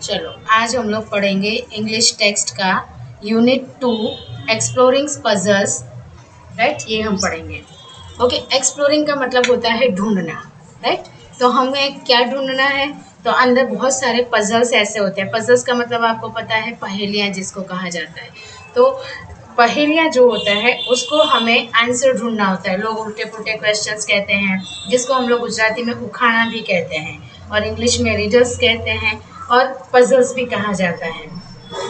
चलो आज हम लोग पढ़ेंगे इंग्लिश टेक्स्ट का यूनिट 2 एक्सप्लोरिंग पजल्स। राइट, ये हम पढ़ेंगे। ओके, एक्सप्लोरिंग का मतलब होता है ढूंढना। राइट, तो हमें क्या ढूंढना है? तो अंदर बहुत सारे पजल्स ऐसे होते हैं। पजल्स का मतलब आपको पता है, पहेलियां जिसको कहा जाता है। तो पहेलियां जो होता है उसको हमें आंसर ढूंढना होता है। लोग उल्टे पुल्टे क्वेश्चंस कहते हैं, जिसको हम लोग गुजराती में उखाड़ा भी कहते हैं और इंग्लिश में रिडल्स कहते हैं और पजल्स भी कहा जाता है।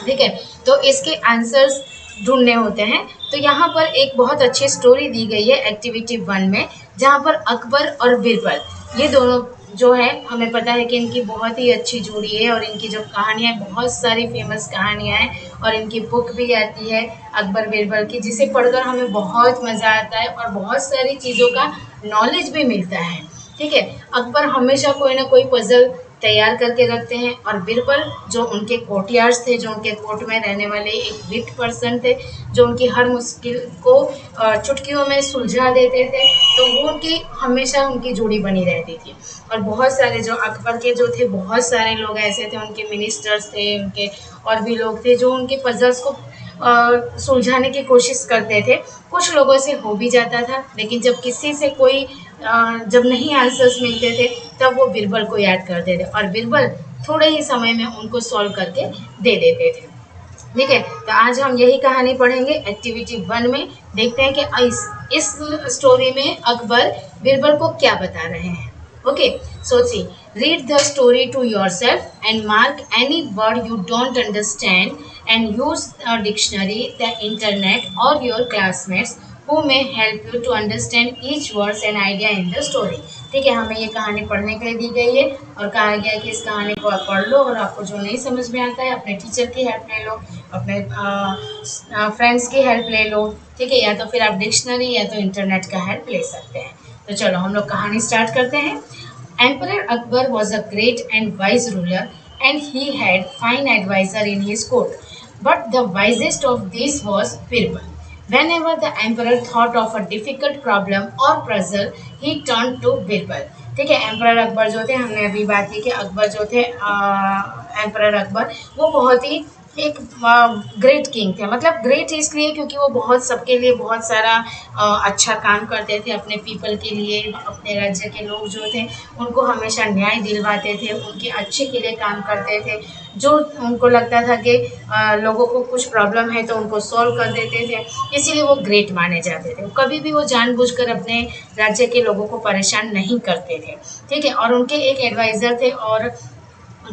ठीक है, तो इसके आंसर्स ढूंढने होते हैं। तो यहाँ पर एक बहुत अच्छी स्टोरी दी गई है एक्टिविटी 1 में, जहाँ पर अकबर और बीरबल ये दोनों जो है, हमें पता है कि इनकी बहुत ही अच्छी जोड़ी है और इनकी जो कहानियाँ, बहुत सारी फेमस कहानियाँ हैं और इनकी बुक भी आती है अकबर बीरबल की, जिसे पढ़कर हमें बहुत मज़ा आता है और बहुत सारी चीज़ों का नॉलेज भी मिलता है। ठीक है, अकबर हमेशा कोई ना कोई पजल तैयार करके रखते हैं और बीरबल जो उनके कोर्टियार्ड्स थे, जो उनके कोर्ट में रहने वाले एक विट पर्सन थे, जो उनकी हर मुश्किल को चुटकियों में सुलझा देते थे, तो वो उनकी हमेशा उनकी जोड़ी बनी रहती थी। और बहुत सारे जो अकबर के जो थे, बहुत सारे लोग ऐसे थे, उनके मिनिस्टर्स थे, उनके और भी लोग थे जो उनके पजल्स को सुलझाने की कोशिश करते थे। कुछ लोगों से हो भी जाता था, लेकिन जब किसी से कोई जब नहीं आंसर्स मिलते थे तब वो बीरबल को याद करते थे और बीरबल थोड़े ही समय में उनको सॉल्व करके दे देते थे। ठीक है, तो आज हम यही कहानी पढ़ेंगे एक्टिविटी 1 में। देखते हैं कि इस स्टोरी में अकबर बीरबल को क्या बता रहे हैं। Okay, so see, read the story to yourself and mark any word you don't understand and use a dictionary, the internet or your classmates who may help you to understand each words and idea in the story. ठीक है, हमें ये कहानी पढ़ने के लिए दी गई है और कहा गया है कि इस कहानी को आप पढ़ लो और आपको जो नहीं समझ में आता है अपने टीचर की हेल्प ले लो, अपने फ्रेंड्स की हेल्प ले लो। ठीक है, या तो फिर आप डिक्शनरी या तो इंटरनेट का हेल्प ले सकते हैं। तो चलो हम लोग कहानी स्टार्ट करते हैं। Emperor Akbar was a great and wise ruler, and he had fine advisor in his court. But the wisest of these was Birbal. Whenever the emperor thought of a difficult problem or puzzle, he turned to Birbal. ठीक है, emperor Akbar जो थे, हमने अभी बात की कि अकबर जो थे, एम्पर अकबर वो बहुत ही एक ग्रेट किंग थे। मतलब ग्रेट इसलिए क्योंकि वो बहुत सबके लिए बहुत सारा अच्छा काम करते थे, अपने पीपल के लिए, अपने राज्य के लोग जो थे उनको हमेशा न्याय दिलवाते थे, उनके अच्छे के लिए काम करते थे। जो उनको लगता था कि लोगों को कुछ प्रॉब्लम है तो उनको सॉल्व कर देते थे, इसीलिए वो ग्रेट माने जाते थे। कभी भी वो जानबूझकर अपने राज्य के लोगों को परेशान नहीं करते थे। ठीक है, और उनके एक एडवाइज़र थे और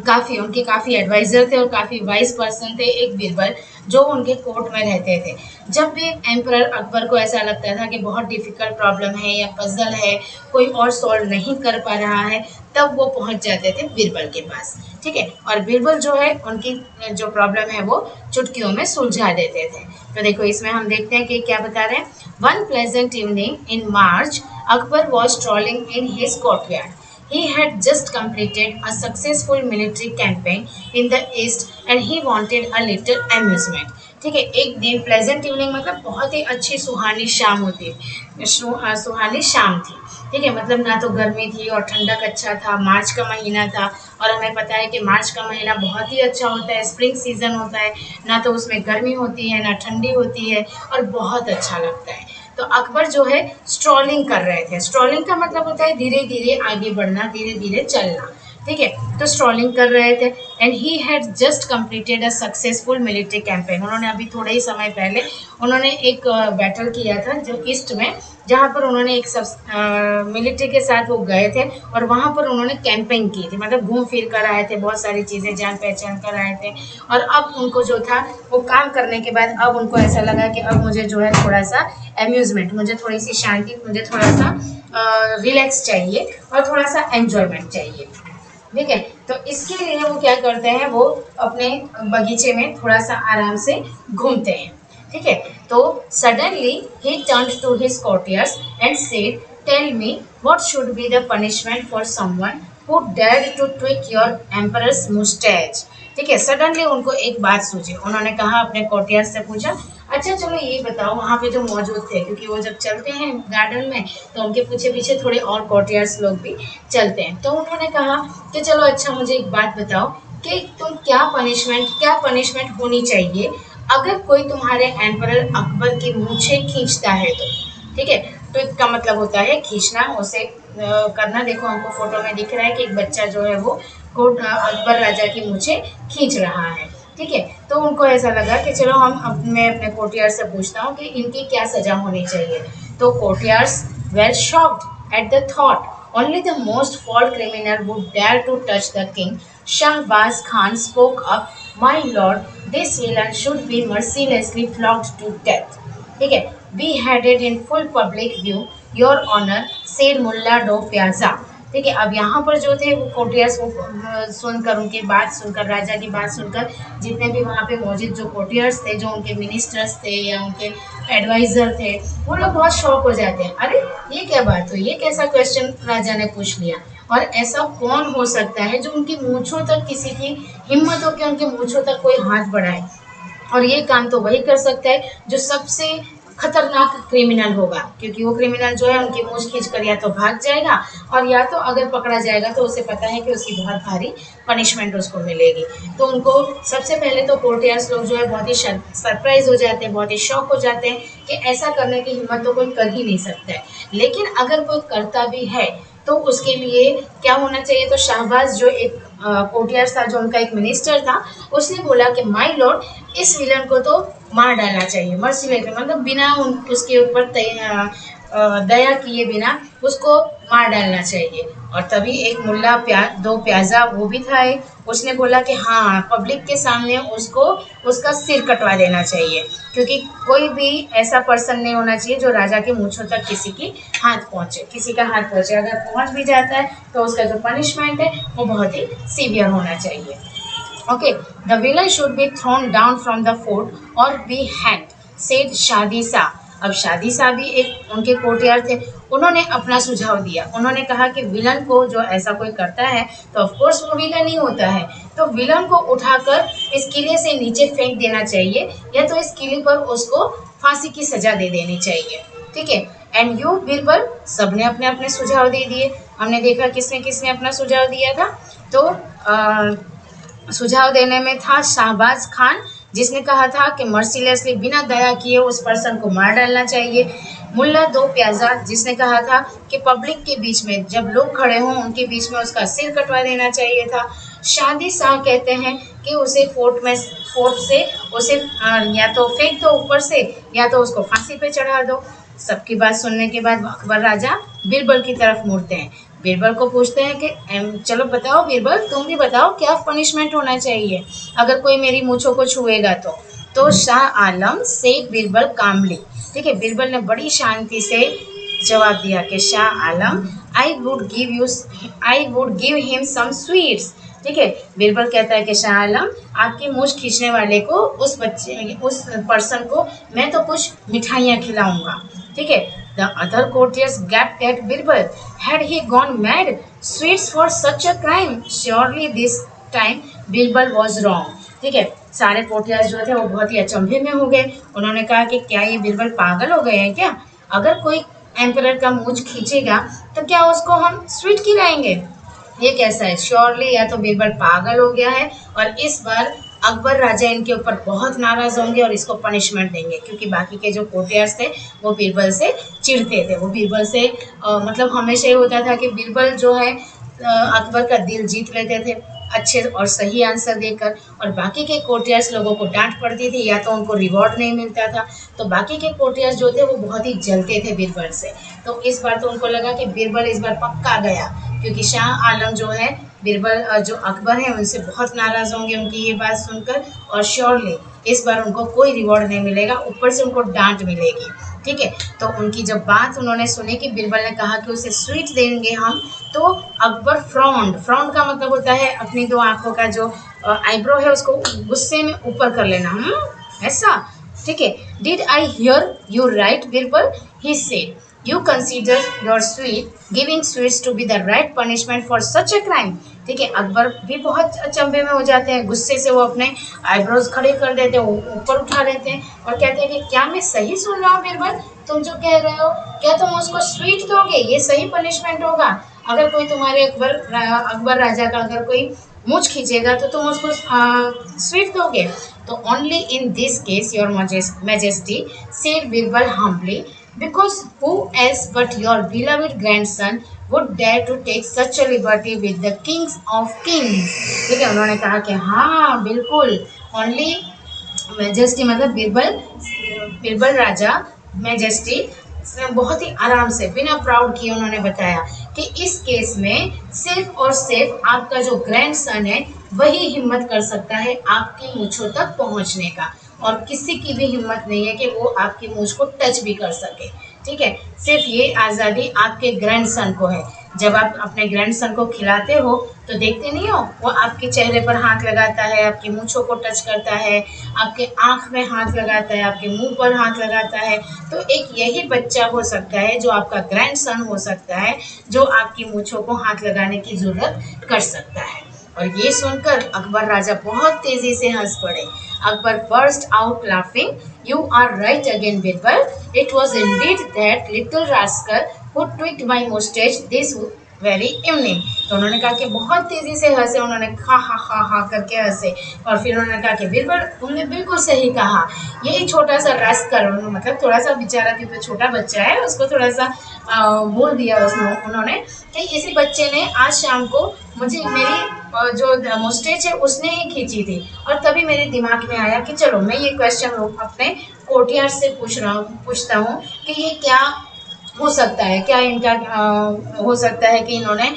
काफ़ी एडवाइज़र थे और काफ़ी वाइज पर्सन थे एक बीरबल, जो उनके कोर्ट में रहते थे। जब भी एम्परर अकबर को ऐसा लगता था कि बहुत डिफ़िकल्ट प्रॉब्लम है या पज़ल है, कोई और सॉल्व नहीं कर पा रहा है, तब वो पहुंच जाते थे बीरबल के पास। ठीक है, और बीरबल जो है उनकी जो प्रॉब्लम है वो चुटकियों में सुलझा देते थे। तो देखो इसमें हम देखते हैं कि क्या बता रहे हैं। One pleasant evening in March, Akbar was strolling in his courtyard. He had just completed a successful military campaign in the east and he wanted a little amusement. ठीक है, एक दिन प्लेजेंट इवनिंग मतलब बहुत ही अच्छी सुहानी शाम होती है, सुहानी शाम थी। ठीक है, मतलब ना तो गर्मी थी और ठंडक अच्छा था, मार्च का महीना था और हमें पता है कि मार्च का महीना बहुत ही अच्छा होता है, स्प्रिंग सीजन होता है, ना तो उसमें गर्मी होती है ना ठंडी होती है और बहुत अच्छा लगता है। तो अकबर जो है स्ट्रॉलिंग कर रहे थे। स्ट्रॉलिंग का मतलब होता है धीरे धीरे आगे बढ़ना, धीरे धीरे चलना। ठीक है, तो स्ट्रॉलिंग कर रहे थे and he had just completed a successful military campaign. उन्होंने अभी थोड़े ही समय पहले उन्होंने एक बैटल किया था जो ईस्ट में, जहाँ पर उन्होंने एक सब मिलिट्री के साथ वो गए थे और वहाँ पर उन्होंने कैंपेन की थी, मतलब घूम फिर कर आए थे, बहुत सारी चीज़ें जान पहचान कर आए थे। और अब उनको जो था वो काम करने के बाद अब उनको ऐसा लगा कि अब मुझे जो है थोड़ा सा एम्यूजमेंट, मुझे थोड़ी सी शांति, मुझे थोड़ा सा रिलैक्स चाहिए और थोड़ा सा एन्जॉयमेंट चाहिए। ठीक है, तो इसके लिए वो क्या करते हैं, वो अपने बगीचे में थोड़ा सा आराम से घूमते हैं। ठीक है, तो सडनली ही turned to his courtiers and said, tell me what should be the punishment for someone who dared to tweak your emperor's moustache. ठीक है, सडनली उनको एक बात सूझी, उन्होंने कहा अपने कोर्टियर्स से पूछा, अच्छा चलो ये बताओ, वहाँ पे जो मौजूद थे, क्योंकि वो जब चलते हैं गार्डन में तो उनके पीछे पीछे थोड़े और कोर्टियर्स लोग भी चलते हैं, तो उन्होंने कहा कि चलो अच्छा मुझे एक बात बताओ, कि तुम क्या पनिशमेंट होनी चाहिए अगर कोई तुम्हारे एम्परर अकबर की मूछें खींचता है तो। ठीक है, तो इसका मतलब होता है खींचना, उसे करना। देखो हमको फोटो में दिख रहा है कि एक बच्चा जो है वो अकबर राजा की मूछें खींच रहा है। ठीक है, तो उनको ऐसा लगा कि चलो मैं अपने कोर्टियर से पूछता हूँ कि इनकी क्या सजा होनी चाहिए। तो courtiers were shocked at the thought only the most foul criminal would dare to touch the king. Shahbaz Khan spoke up, "My lord, this villain should be mercilessly flogged to death." ठीक है, beheaded in full public view, your honor, said Mulla Do Piyaza. ठीक है, अब यहाँ पर जो थे वो कोर्टियर्स वो सुनकर, उनकी बात सुनकर, राजा की बात सुनकर, जितने भी वहाँ पे मौजूद जो कोर्टियर्स थे, जो उनके मिनिस्टर्स थे या उनके एडवाइजर थे, वो लोग बहुत शॉक हो जाते हैं। अरे ये क्या बात हुई, ये कैसा क्वेश्चन राजा ने पूछ लिया, और ऐसा कौन हो सकता है जो उनकी मूंछों तक, किसी की हिम्मत हो कि उनकी मूंछों तक कोई हाथ बढ़ाए। और ये काम तो वही कर सकता है जो सबसे खतरनाक क्रिमिनल होगा, क्योंकि वो क्रिमिनल जो है उनकी मूछ खींच कर या तो भाग जाएगा, और या तो अगर पकड़ा जाएगा तो उसे पता है कि उसकी बहुत भारी पनिशमेंट उसको मिलेगी। तो उनको सबसे पहले तो कोर्टियर्स लोग जो है बहुत ही सरप्राइज हो जाते हैं, बहुत ही शॉक हो जाते हैं कि ऐसा करने की हिम्मत तो कोई कर ही नहीं सकता है। लेकिन अगर कोई करता भी है तो उसके लिए क्या होना चाहिए, तो शाहबाज जो एक कोर्टियर था, जो उनका एक मिनिस्टर था, उसने बोला कि माय लॉर्ड, इस विलन को तो मार डालना चाहिए, मर्सीलेस, मतलब बिना उसके ऊपर दया किए बिना उसको मार डालना चाहिए। और तभी एक मुल्ला दो प्याजा वो भी था, उसने बोला कि हाँ, पब्लिक के सामने उसको उसका सिर कटवा देना चाहिए, क्योंकि कोई भी ऐसा पर्सन नहीं होना चाहिए जो राजा की मूंछों तक किसी का हाथ पहुंचे। अगर पहुंच भी जाता है तो उसका जो पनिशमेंट है वो बहुत ही सीवियर होना चाहिए। Okay, the villain should be thrown down from the fort और बी हैंड, सेड शादी शाह। अब शादी शाह भी एक उनके कोर्टियर थे, उन्होंने अपना सुझाव दिया। उन्होंने कहा कि विलन को जो ऐसा कोई करता है तो ऑफ कोर्स वो विलन ही होता है, तो विलन को उठाकर इस किले से नीचे फेंक देना चाहिए, या तो इस किले पर उसको फांसी की सजा दे देनी चाहिए। ठीक है, एंड यू बीरबल, सबने अपने अपने सुझाव दे दिए। हमने देखा किसने किसने अपना सुझाव दिया था, तो सुझाव देने में था शाहबाज खान, जिसने कहा था कि मर्सीलेसली बिना दया किए उस पर्सन को मार डालना चाहिए। मुल्ला दो प्याजा, जिसने कहा था कि पब्लिक के बीच में जब लोग खड़े हों उनके बीच में उसका सिर कटवा देना चाहिए था। शादी शाह कहते हैं कि उसे फोर्ट से उसे या तो फेंक दो ऊपर से, या तो उसको फांसी पे चढ़ा दो। सबकी बात सुनने के बाद अकबर राजा बीरबल की तरफ मुड़ते हैं। बीरबल को पूछते हैं कि चलो बताओ बीरबल, तुम भी बताओ क्या पनिशमेंट होना चाहिए अगर कोई मेरी मूंछों को छुएगा तो शाह आलम से बीरबल कामली। ठीक है, बीरबल ने बड़ी शांति से जवाब दिया कि Shah Alam, I would give him some sweets. ठीक है, बीरबल कहता है कि शाह आलम, आपकी मूछ खींचने वाले को, उस पर्सन को मैं तो कुछ मिठाइयाँ खिलाऊंगा। ठीक है, the other courtiers gaped at Birbal. Had he gone mad? Sweets for such a crime? Surely this time Birbal was wrong. ठीक है, सारे कोर्टियर्स जो थे वो बहुत ही अचंभे में हो गए। उन्होंने कहा कि क्या ये बीरबल पागल हो गए हैं क्या? अगर कोई एम्परर का मूछ खींचेगा तो क्या उसको हम स्वीट खिलाएंगे? ये कैसा है? श्योरली या तो बीरबल पागल हो गया है, और इस बार अकबर राजा इनके ऊपर बहुत नाराज होंगे और इसको पनिशमेंट देंगे, क्योंकि बाकी के जो कोर्टियर्स थे वो बीरबल से चिढ़ते थे। वो बीरबल से मतलब हमेशा ये होता था कि बीरबल जो है अकबर का दिल जीत लेते थे अच्छे और सही आंसर देकर, और बाकी के कोर्टियर्स लोगों को डांट पड़ती थी या तो उनको रिवॉर्ड नहीं मिलता था, तो बाकी के कोर्टियर्स जो थे वो बहुत ही जलते थे बीरबल से। तो इस बार तो उनको लगा कि बीरबल इस बार पक्का गया, क्योंकि शाह आलम जो है बीरबल जो अकबर है उनसे बहुत नाराज़ होंगे उनकी ये बात सुनकर, और श्योरली इस बार उनको कोई रिवॉर्ड नहीं मिलेगा, ऊपर से उनको डांट मिलेगी। ठीक है, तो उनकी जब बात उन्होंने सुनी कि बीरबल ने कहा कि उसे स्वीट देंगे हम, तो अकबर फ्रॉन्ड का मतलब होता है अपनी दो आंखों का जो आईब्रो है उसको गुस्से में ऊपर कर लेना, ऐसा। ठीक है, did I hear you right Birbal, he said, you consider your giving sweets to be the right punishment for such a crime। ठीक है, अकबर भी बहुत अचंभे में हो जाते हैं, गुस्से से वो अपने आईब्रोज खड़े कर देते हैं, ऊपर उठा लेते हैं और कहते हैं कि क्या मैं सही सुन रहा हूँ बीरबल, तुम जो कह रहे हो, क्या तुम उसको स्वीट दोगे? ये सही पनिशमेंट होगा? अगर कोई तुम्हारे अकबर राजा का अगर कोई मूछ खींचेगा तो तुम उसको स्वीट दोगे। तो only in this case your majesty said Birbal humbly, because who else but your beloved grandson would dare to take such a liberty with the kings of kings। ठीक है, उन्होंने कहा कि हाँ बिल्कुल, ओनली मैजेस्टी मतलब बीरबल, बीरबल राजा मैजेस्टी बहुत ही आराम से बिना प्राउड किए उन्होंने बताया कि इस केस में सिर्फ और सिर्फ आपका जो ग्रैंडसन है वही हिम्मत कर सकता है आपकी मूंछों तक पहुंचने का, और किसी की भी हिम्मत नहीं है कि वो आपकी मूंछ को टच भी कर सके। ठीक है, सिर्फ ये आज़ादी आपके ग्रैंडसन को है। जब आप अपने ग्रैंडसन को खिलाते हो तो देखते नहीं हो, वो आपके चेहरे पर हाथ लगाता है, आपकी मूंछों को टच करता है, आपके आँख में हाथ लगाता है, आपके मुंह पर हाथ लगाता है। तो एक यही बच्चा हो सकता है जो आपका ग्रैंडसन हो सकता है, जो आपकी मूंछों को हाथ लगाने की जरूरत कर सकता है। और ये सुनकर अकबर राजा बहुत तेजी से हंस पड़े। Akbar burst out laughing. You are right again, Birbal. It was indeed that little rascal who tweaked my mustache this very evening। तो उन्होंने कहा कि बहुत तेजी से हंसे, उन्होंने हा करके हंसे, और फिर उन्होंने कहा कि बिरबल तुमने बिल्कुल सही कहा, यही छोटा सा रास्कल, मतलब थोड़ा सा बेचारा क्योंकि छोटा बच्चा है उसको थोड़ा सा बोल दिया उन्होंने कि इसी बच्चे ने आज शाम को मुझे मेरी जो मुस्टेच है उसने ही खींची थी, और तभी मेरे दिमाग में आया कि चलो मैं ये क्वेश्चन अपने कोर्टियर से पूछता हूँ कि ये क्या हो सकता है, क्या इनका हो सकता है कि इन्होंने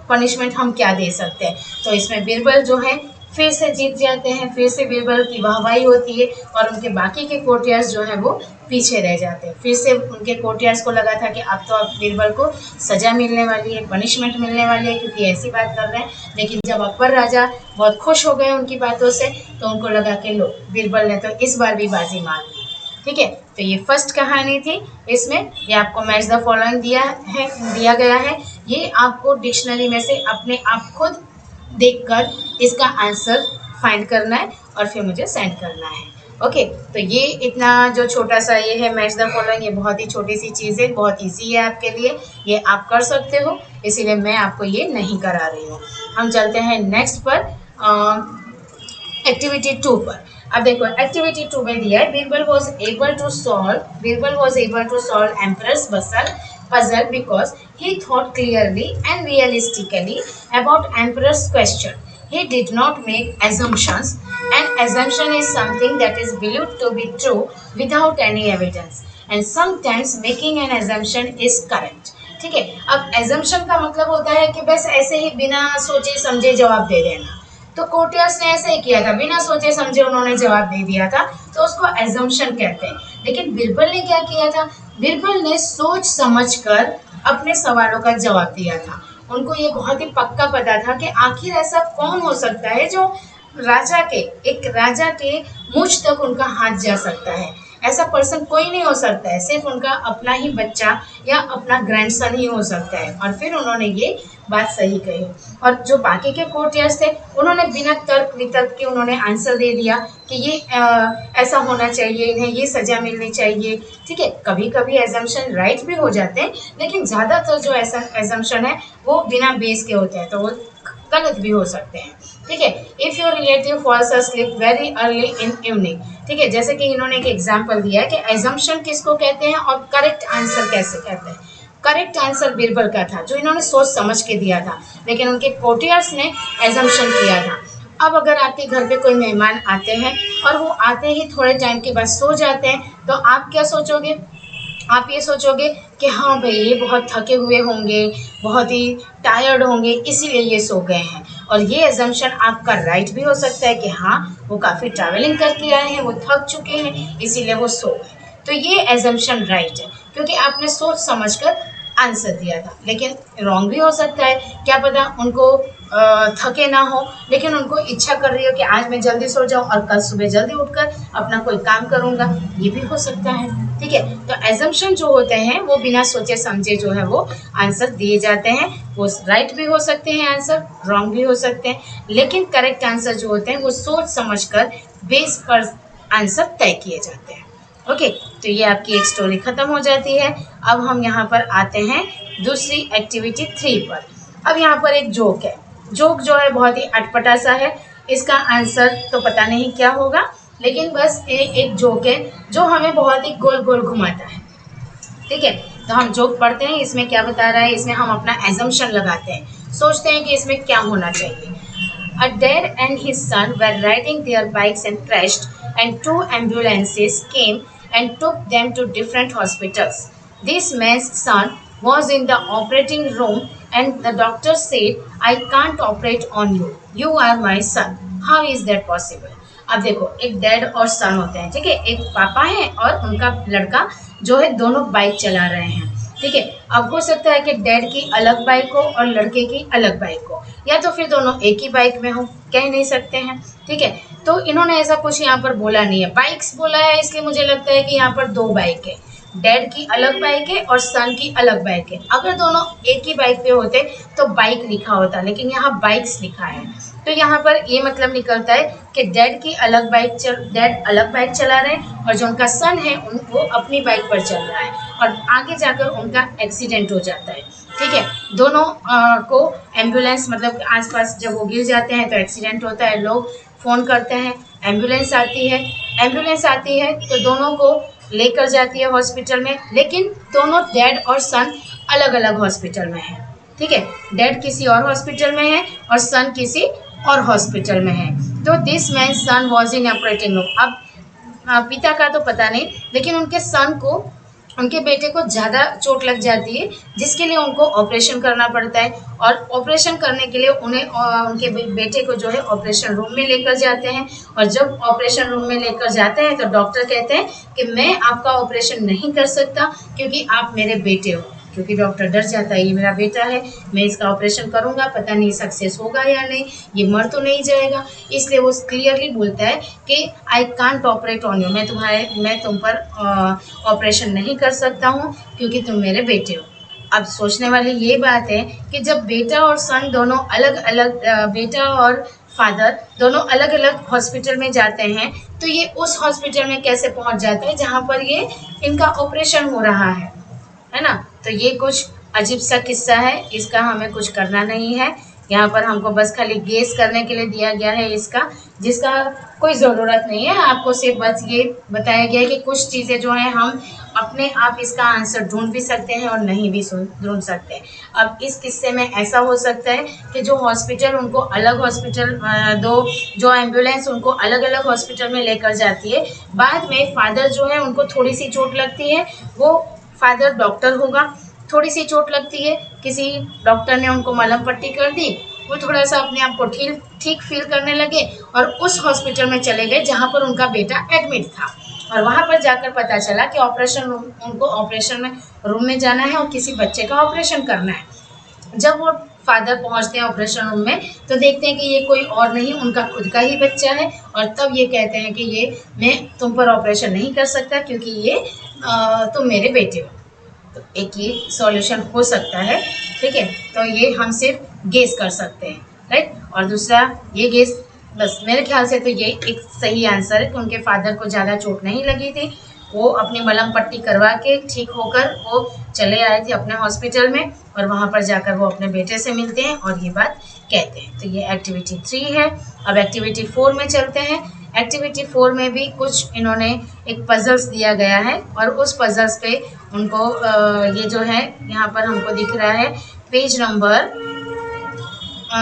पनिशमेंट हम क्या दे सकते हैं। तो इसमें बीरबल जो है फिर से जीत जाते हैं, फिर से बीरबल की वाहवाही होती है, और उनके बाकी के कोर्टियर्स जो है वो पीछे रह जाते हैं। फिर से उनके कोर्टियर्स को लगा था कि अब बीरबल को सज़ा मिलने वाली है, पनिशमेंट मिलने वाली है, क्योंकि ऐसी बात कर रहे हैं। लेकिन जब अकबर राजा बहुत खुश हो गए उनकी बातों से, तो उनको लगा कि लो बीरबल ने तो इस बार भी बाजी मार ली। ठीक है, तो ये फर्स्ट कहानी थी। इसमें ये आपको मैच द फॉलोइंग दिया गया है। ये आपको डिक्शनरी में से अपने आप खुद देखकर इसका आंसर फाइंड करना है और फिर मुझे सेंड करना है। ओके, तो ये इतना जो छोटा सा ये है मैच द फॉलोइंग, ये बहुत ही छोटी सी चीज़ है, बहुत ईजी है आपके लिए, ये आप कर सकते हो, इसीलिए मैं आपको ये नहीं करा रही हूँ। हम चलते हैं नेक्स्ट पर, एक्टिविटी 2 पर। अब देखो एक्टिविटी 2 में दिया है Birbal was able to solve emperor's puzzle because he thought clearly and realistically about emperor's question. He did not make assumptions, and assumption is something that is believed to be true without any evidence, and sometimes making an assumption is correct। ठीक है, अब assumption का मतलब होता है कि बस ऐसे ही बिना सोचे समझे जवाब दे देना। तो कोर्टियर्स ने ऐसे ही किया था, बिना सोचे समझे उन्होंने जवाब दे दिया था, तो उसको एजम्पशन कहते हैं। लेकिन बीरबल ने क्या किया था, बीरबल ने सोच समझकर अपने सवालों का जवाब दिया था। उनको ये बहुत ही पक्का पता था कि आखिर ऐसा कौन हो सकता है जो एक राजा के मुझ तक उनका हाथ जा सकता है। ऐसा पर्सन कोई नहीं हो सकता है, सिर्फ उनका अपना ही बच्चा या अपना ग्रैंडसन ही हो सकता है। और फिर उन्होंने ये बात सही कही, और जो बाकी के कोर्टियर्स थे उन्होंने बिना तर्क वितर्क के उन्होंने आंसर दे दिया कि ये ऐसा होना चाहिए, इन्हें ये सज़ा मिलनी चाहिए। ठीक है, कभी कभी एजम्पशन राइट भी हो जाते हैं, लेकिन ज़्यादातर जो ऐसा एजम्पशन है वो बिना बेस के होते हैं, तो वो गलत भी हो सकते हैं। ठीक है, if your relative falls asleep very early in evening. ठीक है, जैसे कि इन्होंने एक एग्जाम्पल दिया है कि एजम्पशन किसको कहते हैं और करेक्ट आंसर कैसे कहते हैं। करेक्ट आंसर बीरबल का था, जो इन्होंने सोच समझ के दिया था, लेकिन उनके कोर्टियर्स ने एजम्पशन किया था। अब अगर आपके घर पे कोई मेहमान आते हैं और वो आते ही थोड़े टाइम के बाद सो जाते हैं, तो आप क्या सोचोगे, आप ये सोचोगे कि हाँ भाई ये बहुत थके हुए होंगे, बहुत ही टायर्ड होंगे, इसीलिए ये सो गए हैं। और ये एजम्पशन आपका राइट भी हो सकता है कि हाँ वो काफ़ी ट्रैवलिंग करके आए हैं, वो थक चुके हैं, इसीलिए वो सो गए। तो ये एजम्पशन राइट है, क्योंकि आपने सोच समझकर आंसर दिया था। लेकिन रॉन्ग भी हो सकता है, क्या पता उनको थके ना हो, लेकिन उनको इच्छा कर रही हो कि आज मैं जल्दी सो जाऊं और कल सुबह जल्दी उठकर अपना कोई काम करूंगा, ये भी हो सकता है। ठीक है, तो एजम्पशन जो होते हैं वो बिना सोचे समझे जो है वो आंसर दिए जाते हैं। वो राइट भी हो सकते हैं आंसर, रॉन्ग भी हो सकते हैं, लेकिन करेक्ट आंसर जो होते हैं वो सोच समझकर बेस पर आंसर तय किए जाते हैं। ओके, तो ये आपकी एक स्टोरी खत्म हो जाती है। अब हम यहाँ पर आते हैं दूसरी एक्टिविटी 3 पर। अब यहाँ पर एक जोक है, जोक जो है बहुत ही अटपटा सा है, इसका आंसर तो पता नहीं क्या होगा, लेकिन बस एक जोक है जो हमें बहुत ही गोल गोल घुमाता है। ठीक है, तो हम जोक पढ़ते हैं, इसमें क्या बता रहा है, इसमें हम अपना एजम्पशन लगाते हैं, सोचते हैं कि इसमें क्या होना चाहिए। A dad and his son were riding their bikes and crashed, and two ambulances came and took them to different hospitals. This man's son was in the operating room, and the doctor said, I can't operate on you. You are my son. How is that possible? अब देखो, एक dad और सन होते हैं, ठीक है, एक पापा है और उनका लड़का जो है, दोनों बाइक चला रहे हैं। ठीक है, अब हो सकता है कि डैड की अलग बाइक हो और लड़के की अलग बाइक हो, या तो फिर दोनों एक ही बाइक में हो, कह नहीं सकते हैं। ठीक है, तो इन्होंने ऐसा कुछ यहाँ पर बोला नहीं है, बाइक्स बोला है, इसलिए मुझे लगता है कि यहाँ पर दो बाइक है, डैड की अलग बाइक है और सन की अलग बाइक है। अगर दोनों एक ही बाइक पे होते तो बाइक लिखा होता, लेकिन यहाँ बाइक्स लिखा है, तो यहाँ पर ये मतलब निकलता है कि डैड अलग बाइक चला रहे हैं और जो उनका सन है वो अपनी बाइक पर चल रहा है, और आगे जाकर उनका एक्सीडेंट हो जाता है। ठीक है, दोनों को एम्बुलेंस, मतलब आसपास जब वो गिर जाते हैं तो एक्सीडेंट होता है, लोग फ़ोन करते हैं, एम्बुलेंस आती है तो दोनों को लेकर जाती है हॉस्पिटल में, लेकिन दोनों डैड और सन अलग अलग हॉस्पिटल में है। ठीक है, डैड किसी और हॉस्पिटल में है और सन किसी और हॉस्पिटल में है। तो this man son was in operating room. अब पिता का तो पता नहीं, लेकिन उनके बेटे को ज़्यादा चोट लग जाती है, जिसके लिए उनको ऑपरेशन करना पड़ता है, और ऑपरेशन करने के लिए उन्हें उनके बेटे को जो है ऑपरेशन रूम में लेकर जाते हैं। और जब ऑपरेशन रूम में लेकर जाते हैं तो डॉक्टर कहते हैं कि मैं आपका ऑपरेशन नहीं कर सकता क्योंकि आप मेरे बेटे हो, क्योंकि डॉक्टर डर जाता है, ये मेरा बेटा है, मैं इसका ऑपरेशन करूँगा, पता नहीं सक्सेस होगा या नहीं, ये मर तो नहीं जाएगा, इसलिए वो क्लियरली बोलता है कि I can't operate on you, मैं तुम पर ऑपरेशन नहीं कर सकता हूँ क्योंकि तुम मेरे बेटे हो। अब सोचने वाली ये बात है कि जब बेटा और सन दोनों अलग अलग, बेटा और फादर दोनों अलग अलग हॉस्पिटल में जाते हैं, तो ये उस हॉस्पिटल में कैसे पहुंच जाते हैं जहाँ पर ये इनका ऑपरेशन हो रहा है ना। तो ये कुछ अजीब सा किस्सा है, इसका हमें कुछ करना नहीं है, यहाँ पर हमको बस खाली गेस करने के लिए दिया गया है इसका, जिसका कोई ज़रूरत नहीं है। आपको सिर्फ बस ये बताया गया है कि कुछ चीज़ें जो हैं हम अपने आप इसका आंसर ढूंढ भी सकते हैं और नहीं भी ढूंढ सकते हैं। अब इस किस्से में ऐसा हो सकता है कि जो हॉस्पिटल उनको अलग हॉस्पिटल जो एम्बुलेंस उनको अलग अलग हॉस्पिटल में लेकर जाती है, बाद में फादर जो है उनको थोड़ी सी चोट लगती है, वो फादर डॉक्टर होगा, थोड़ी सी चोट लगती है, किसी डॉक्टर ने उनको मलहम पट्टी कर दी, वो थोड़ा सा अपने आप को ठीक फील करने लगे और उस हॉस्पिटल में चले गए जहाँ पर उनका बेटा एडमिट था, और वहाँ पर जाकर पता चला कि उनको ऑपरेशन रूम में जाना है और किसी बच्चे का ऑपरेशन करना है। जब वो फादर पहुँचते हैं ऑपरेशन रूम में तो देखते हैं कि ये कोई और नहीं, उनका खुद का ही बच्चा है, और तब ये कहते हैं कि ये मैं तुम पर ऑपरेशन नहीं कर सकता क्योंकि ये तुम मेरे बेटे हो। तो एक ये सॉल्यूशन हो सकता है, ठीक है, तो ये हम सिर्फ गेस कर सकते हैं, राइट। और दूसरा ये गेस, बस मेरे ख्याल से तो ये एक सही आंसर है कि उनके फादर को ज़्यादा चोट नहीं लगी थी, वो अपनी मलहम पट्टी करवा के ठीक होकर वो चले आए थे अपने हॉस्पिटल में, और वहाँ पर जाकर वो अपने बेटे से मिलते हैं और ये बात कहते हैं। तो ये एक्टिविटी 3 है। अब एक्टिविटी 4 में चलते हैं। एक्टिविटी 4 में भी कुछ इन्होंने एक पजल्स दिया गया है, और उस पजल्स पे उनको ये जो है यहाँ पर हमको दिख रहा है पेज नंबर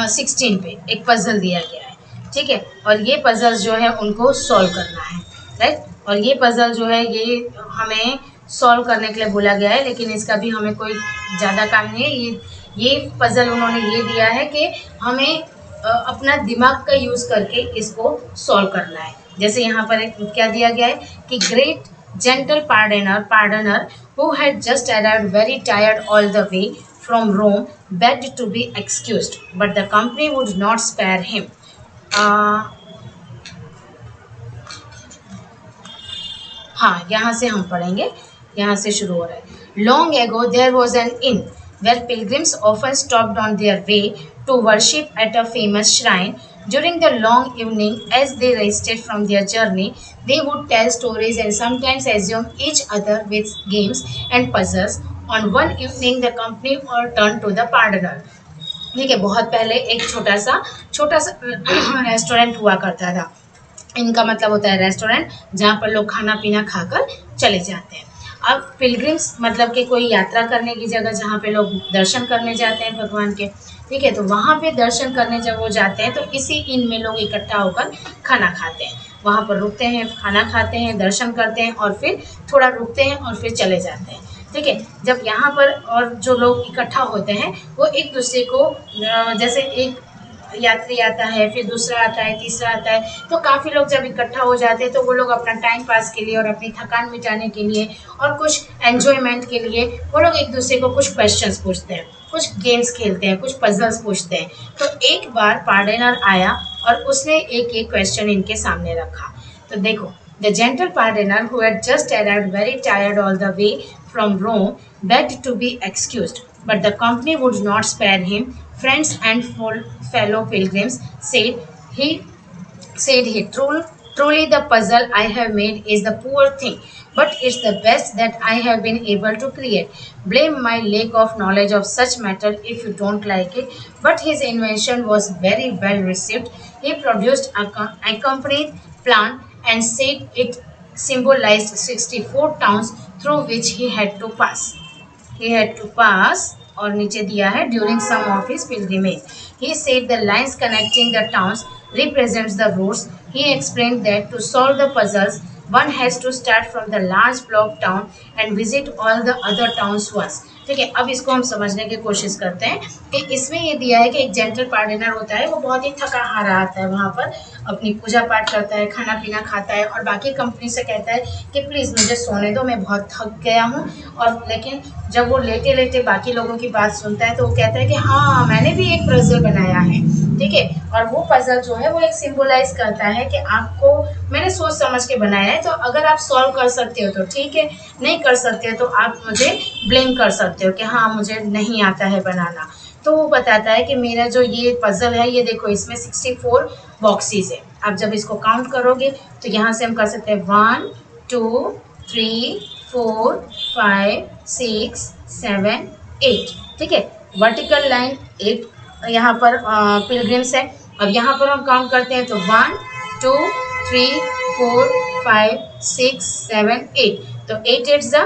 16 पे एक पजल दिया गया है, ठीक है, और ये पजल्स जो है उनको सॉल्व करना है, राइट। और ये पजल जो है ये हमें सॉल्व करने के लिए बोला गया है, लेकिन इसका भी हमें कोई ज़्यादा काम नहीं है। ये पजल उन्होंने ये दिया है कि हमें अपना दिमाग का यूज़ करके इसको सॉल्व करना है। जैसे यहाँ पर एक क्या दिया गया है कि great gentle partner who had just arrived very tired all the way from Rome begged to be excused, but the company would not spare him. हाँ, यहाँ से हम पढ़ेंगे, यहाँ से शुरू हो रहा है। Long ago there was an inn where pilgrims often stopped on their way to worship at a famous shrine. During the long evening, as they rested from their journey, they would tell stories and sometimes assume each other with games and puzzles. On one evening, the company all turned to the pardoner. ठीक है, बहुत पहले एक छोटा सा restaurant हुआ करता था। इनका मतलब होता है रेस्टोरेंट, जहाँ पर लोग खाना पीना खाकर चले जाते हैं। अब पिलग्रिम्स मतलब कि कोई यात्रा करने की जगह जहाँ पे लोग दर्शन करने जाते हैं भगवान के, ठीक है, तो वहाँ पे दर्शन करने जब वो जाते हैं तो इसी इन में लोग इकट्ठा होकर खाना खाते हैं। वहाँ पर रुकते हैं, खाना खाते हैं, दर्शन करते हैं और फिर थोड़ा रुकते हैं और फिर चले जाते हैं। ठीक है, जब यहाँ पर और जो लोग इकट्ठा होते हैं वो एक दूसरे को जैसे एक यात्री आता है, फिर दूसरा आता है, तीसरा आता है, तो काफ़ी लोग जब इकट्ठा हो जाते हैं तो वो लोग अपना टाइम पास के लिए और अपनी थकान मिटाने के लिए और कुछ एन्जॉयमेंट के लिए वो लोग एक दूसरे को कुछ क्वेश्चंस पूछते हैं, कुछ गेम्स खेलते हैं, कुछ पजल्स पूछते हैं। तो एक बार पार्डनर आया और उसने एक एक क्वेश्चन इनके सामने रखा। तो देखो, the gentle partner who had just arrived very tired all the way from Rome begged to be excused, but the company would not spare him. Friends and fellow pilgrims said he truly the puzzle I have made is the poor thing, but it's the best that I have been able to create. Blame my lack of knowledge of such matter if you don't like it. But his invention was very well received. He produced a complete plan and said it symbolized 64 towns through which he had to pass और नीचे दिया है during some of his pilgrimage. He said the lines connecting the towns represents the routes. He explained that to solve the puzzles, one has to start from the large block town and visit all the other towns once. ठीक है, अब इसको हम समझने की कोशिश करते हैं कि इसमें ये दिया है कि एक जेंटल पार्टनर होता है, वो बहुत ही थका हारा आता है, वहाँ पर अपनी पूजा पाठ करता है, खाना पीना खाता है और बाकी कंपनी से कहता है कि प्लीज़ मुझे सोने दो, मैं बहुत थक गया हूँ। और लेकिन जब वो लेटे लेटे बाकी लोगों की बात सुनता है तो वो कहता है कि हाँ, मैंने भी एक पजल बनाया है। ठीक है, और वो पजल जो है वो एक सिंबलाइज करता है कि आपको मैंने सोच समझ के बनाया है, तो अगर आप सॉल्व कर सकते हो तो ठीक है, नहीं कर सकते हो तो आप मुझे ब्लेम कर सकते हो कि हाँ मुझे नहीं आता है बनाना। तो वो बताता है कि मेरा जो ये पजल है, ये देखो इसमें 64 बॉक्सेस है। आप जब इसको काउंट करोगे तो यहाँ से हम कर सकते हैं 1 2 3 4 5 6 7 8। ठीक है, वर्टिकल लाइन 8 यहाँ पर पिलग्रिम्स है। अब यहाँ पर हम काउंट करते हैं तो 1 2 3 4 5 6 7 8, तो 8 8 ज़ा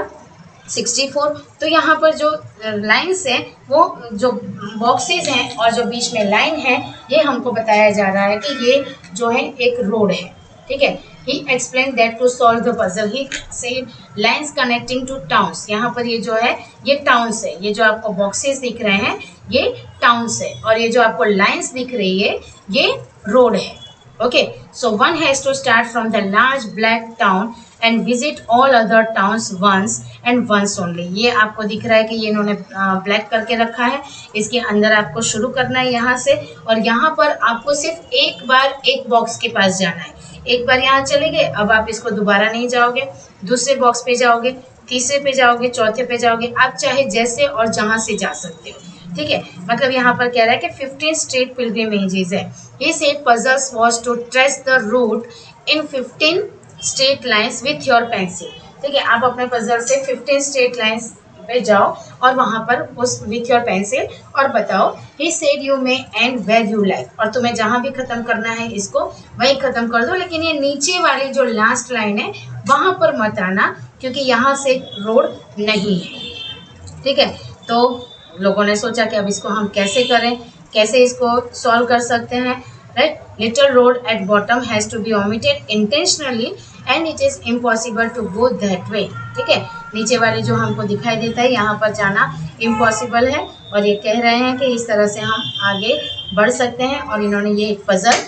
64। तो यहाँ पर जो लाइन्स हैं, वो जो बॉक्सेस हैं और जो बीच में लाइन है, ये हमको बताया जा रहा है कि ये जो है एक रोड है। ठीक है, he explain that to solve the puzzle he said lines connecting two towns. यहाँ पर ये जो है ये टाउन्स है, ये जो आपको बॉक्सेस दिख रहे हैं ये टाउन्स है और ये जो आपको लाइन्स दिख रही है ये रोड है। Okay, so one has to start from the large black town and visit all other towns once and once only. ये आपको दिख रहा है कि ये इन्होंने ब्लैक करके रखा है, इसके अंदर आपको शुरू करना है यहाँ से और यहाँ पर आपको सिर्फ एक बार एक बॉक्स के पास जाना है। एक बार यहाँ चले गए, अब आप इसको दोबारा नहीं जाओगे, दूसरे बॉक्स पे जाओगे, तीसरे पे जाओगे, चौथे पे जाओगे, आप चाहे जैसे और जहाँ से जा सकते हो। ठीक है, मतलब यहाँ पर कह रहा है कि 15 स्ट्रेट पिलग्रिमेजेस है। He said puzzles was to trace the route in 15 straight lines with your pencil। ठीक है, आप अपने पजल से 15 स्ट्रेट लाइंस पे जाओ और वहाँ पर उस विथ योर पेंसिल और बताओ he said you may and where you like, और तुम्हें जहाँ भी ख़त्म करना है इसको वहीं ख़त्म कर दो, लेकिन ये नीचे वाली जो लास्ट लाइन है वहाँ पर मत आना क्योंकि यहाँ से रोड नहीं है। ठीक है, तो लोगों ने सोचा कि अब इसको हम कैसे करें, कैसे इसको सॉल्व कर सकते हैं। Right, little road at bottom has to be omitted intentionally and it is impossible to go that way. ठीक है, नीचे वाले जो हमको दिखाई देता है यहाँ पर जाना इम्पॉसिबल है और ये कह रहे हैं कि इस तरह से हम आगे बढ़ सकते हैं और इन्होंने ये एक पजल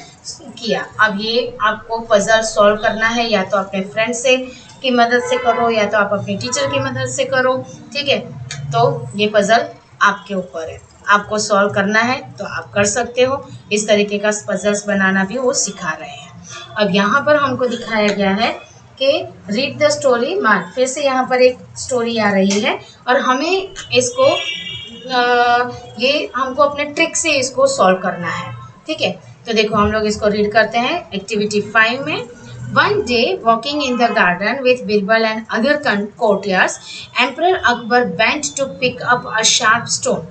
किया। अब ये आपको पजल सॉल्व करना है, या तो अपने फ्रेंड से की मदद से करो या तो आप अपनी टीचर की मदद से करो। ठीक है, तो ये पजल आपके ऊपर है, आपको सॉल्व करना है तो आप कर सकते हो। इस तरीके का पजल्स बनाना भी वो सिखा रहे हैं। अब यहाँ पर हमको दिखाया गया है कि रीड द स्टोरी मार्क, फिर से यहाँ पर एक स्टोरी आ रही है और हमें इसको ये हमको अपने ट्रिक से इसको सॉल्व करना है। ठीक है, तो देखो हम लोग इसको रीड करते हैं एक्टिविटी 5 में। One day, walking in the garden with Birbal and other courtiers, Emperor Akbar bent to pick up a sharp stone.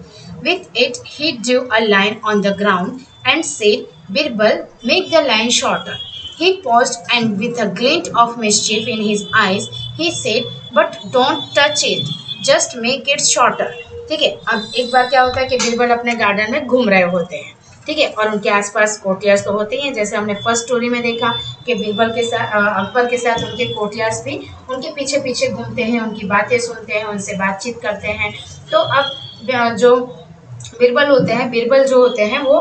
With it, he drew a line on the ground and said, Birbal, make the line shorter. He paused and with a glint of mischief in his eyes, he said, But don't touch it, just make it shorter. ठीक है, अब एक बार क्या होता है कि बीरबल अपने garden में घूम रहे होते हैं, ठीक है, और उनके आसपास कोर्टियर्स तो होते ही हैं, जैसे हमने फर्स्ट स्टोरी में देखा कि बीरबल के साथ अकबर के साथ उनके कोर्टियर्स भी उनके पीछे पीछे घूमते हैं, उनकी बातें सुनते हैं, उनसे बातचीत करते हैं। तो अब जो बीरबल होते हैं, बीरबल जो होते हैं वो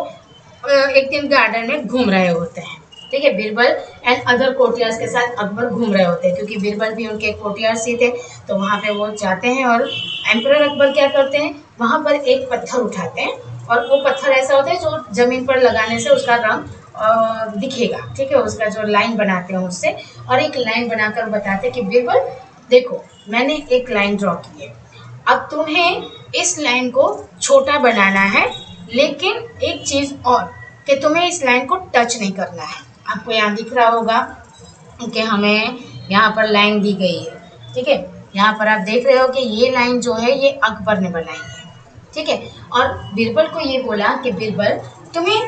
एक दिन गार्डन में घूम रहे होते हैं, ठीक है, बीरबल एंड अदर कोर्टियर्स के साथ अकबर घूम रहे होते हैं, क्योंकि बीरबल भी उनके कोर्टियर्स ही थे। तो वहाँ पे वो जाते हैं और एम्परर अकबर क्या करते हैं, वहाँ पर एक पत्थर उठाते हैं और वो पत्थर ऐसा होता है जो जमीन पर लगाने से उसका रंग दिखेगा, ठीक है, उसका जो लाइन बनाते हैं उससे, और एक लाइन बनाकर बताते हैं कि बीरबल देखो मैंने एक लाइन ड्रॉ की है, अब तुम्हें इस लाइन को छोटा बनाना है, लेकिन एक चीज और कि तुम्हें इस लाइन को टच नहीं करना है। आपको यहाँ दिख रहा होगा कि हमें यहाँ पर लाइन दी गई है, ठीक है, यहाँ पर आप देख रहे हो कि ये लाइन जो है ये अकबर ने बनाई है, ठीक है, और बीरबल को ये बोला कि बीरबल तुम्हें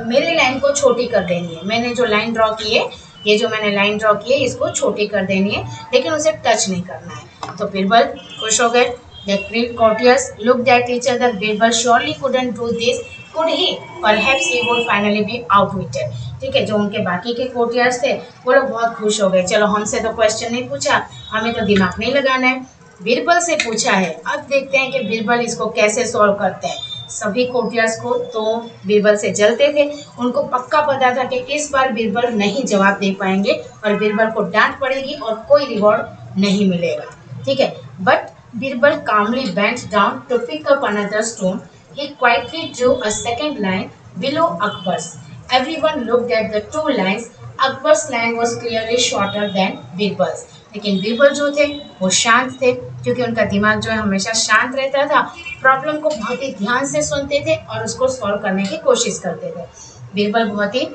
मेरी लाइन को छोटी कर देनी है, मैंने जो लाइन ड्रॉ की है, ये जो मैंने लाइन ड्रॉ की है इसको छोटी कर देनी है, लेकिन उसे टच नहीं करना है। तो बीरबल खुश हो गए। The courtiers looked at each other. Birbal surely couldn't do this, could he? Perhaps he would finally be outwitted. ठीक है, जो उनके बाकी के कोर्टियर्स थे वो लोग बहुत खुश हो गए, चलो हमसे तो क्वेश्चन नहीं पूछा, हमें तो दिमाग नहीं लगाना है, बीरबल से पूछा है, अब देखते हैं कि बीरबल इसको कैसे सॉल्व करते हैं। सभी कोर्टियर्स को तो बीरबल से जलते थे, उनको पक्का पता था कि इस बार बीरबल नहीं जवाब दे पाएंगे और बीरबल को डांट पड़ेगी और कोई रिवॉर्ड नहीं मिलेगा, ठीक है, but Birbal calmly bent down to pick up another stone. He quietly drew a second line below Akbar's. Everyone looked at the two lines. Akbar's line was clearly shorter than Birbal's. लेकिन बीरबल जो थे वो शांत थे, क्योंकि उनका दिमाग जो है हमेशा शांत रहता था, प्रॉब्लम को बहुत ही ध्यान से सुनते थे और उसको सॉल्व करने की कोशिश करते थे। बीरबल बहुत ही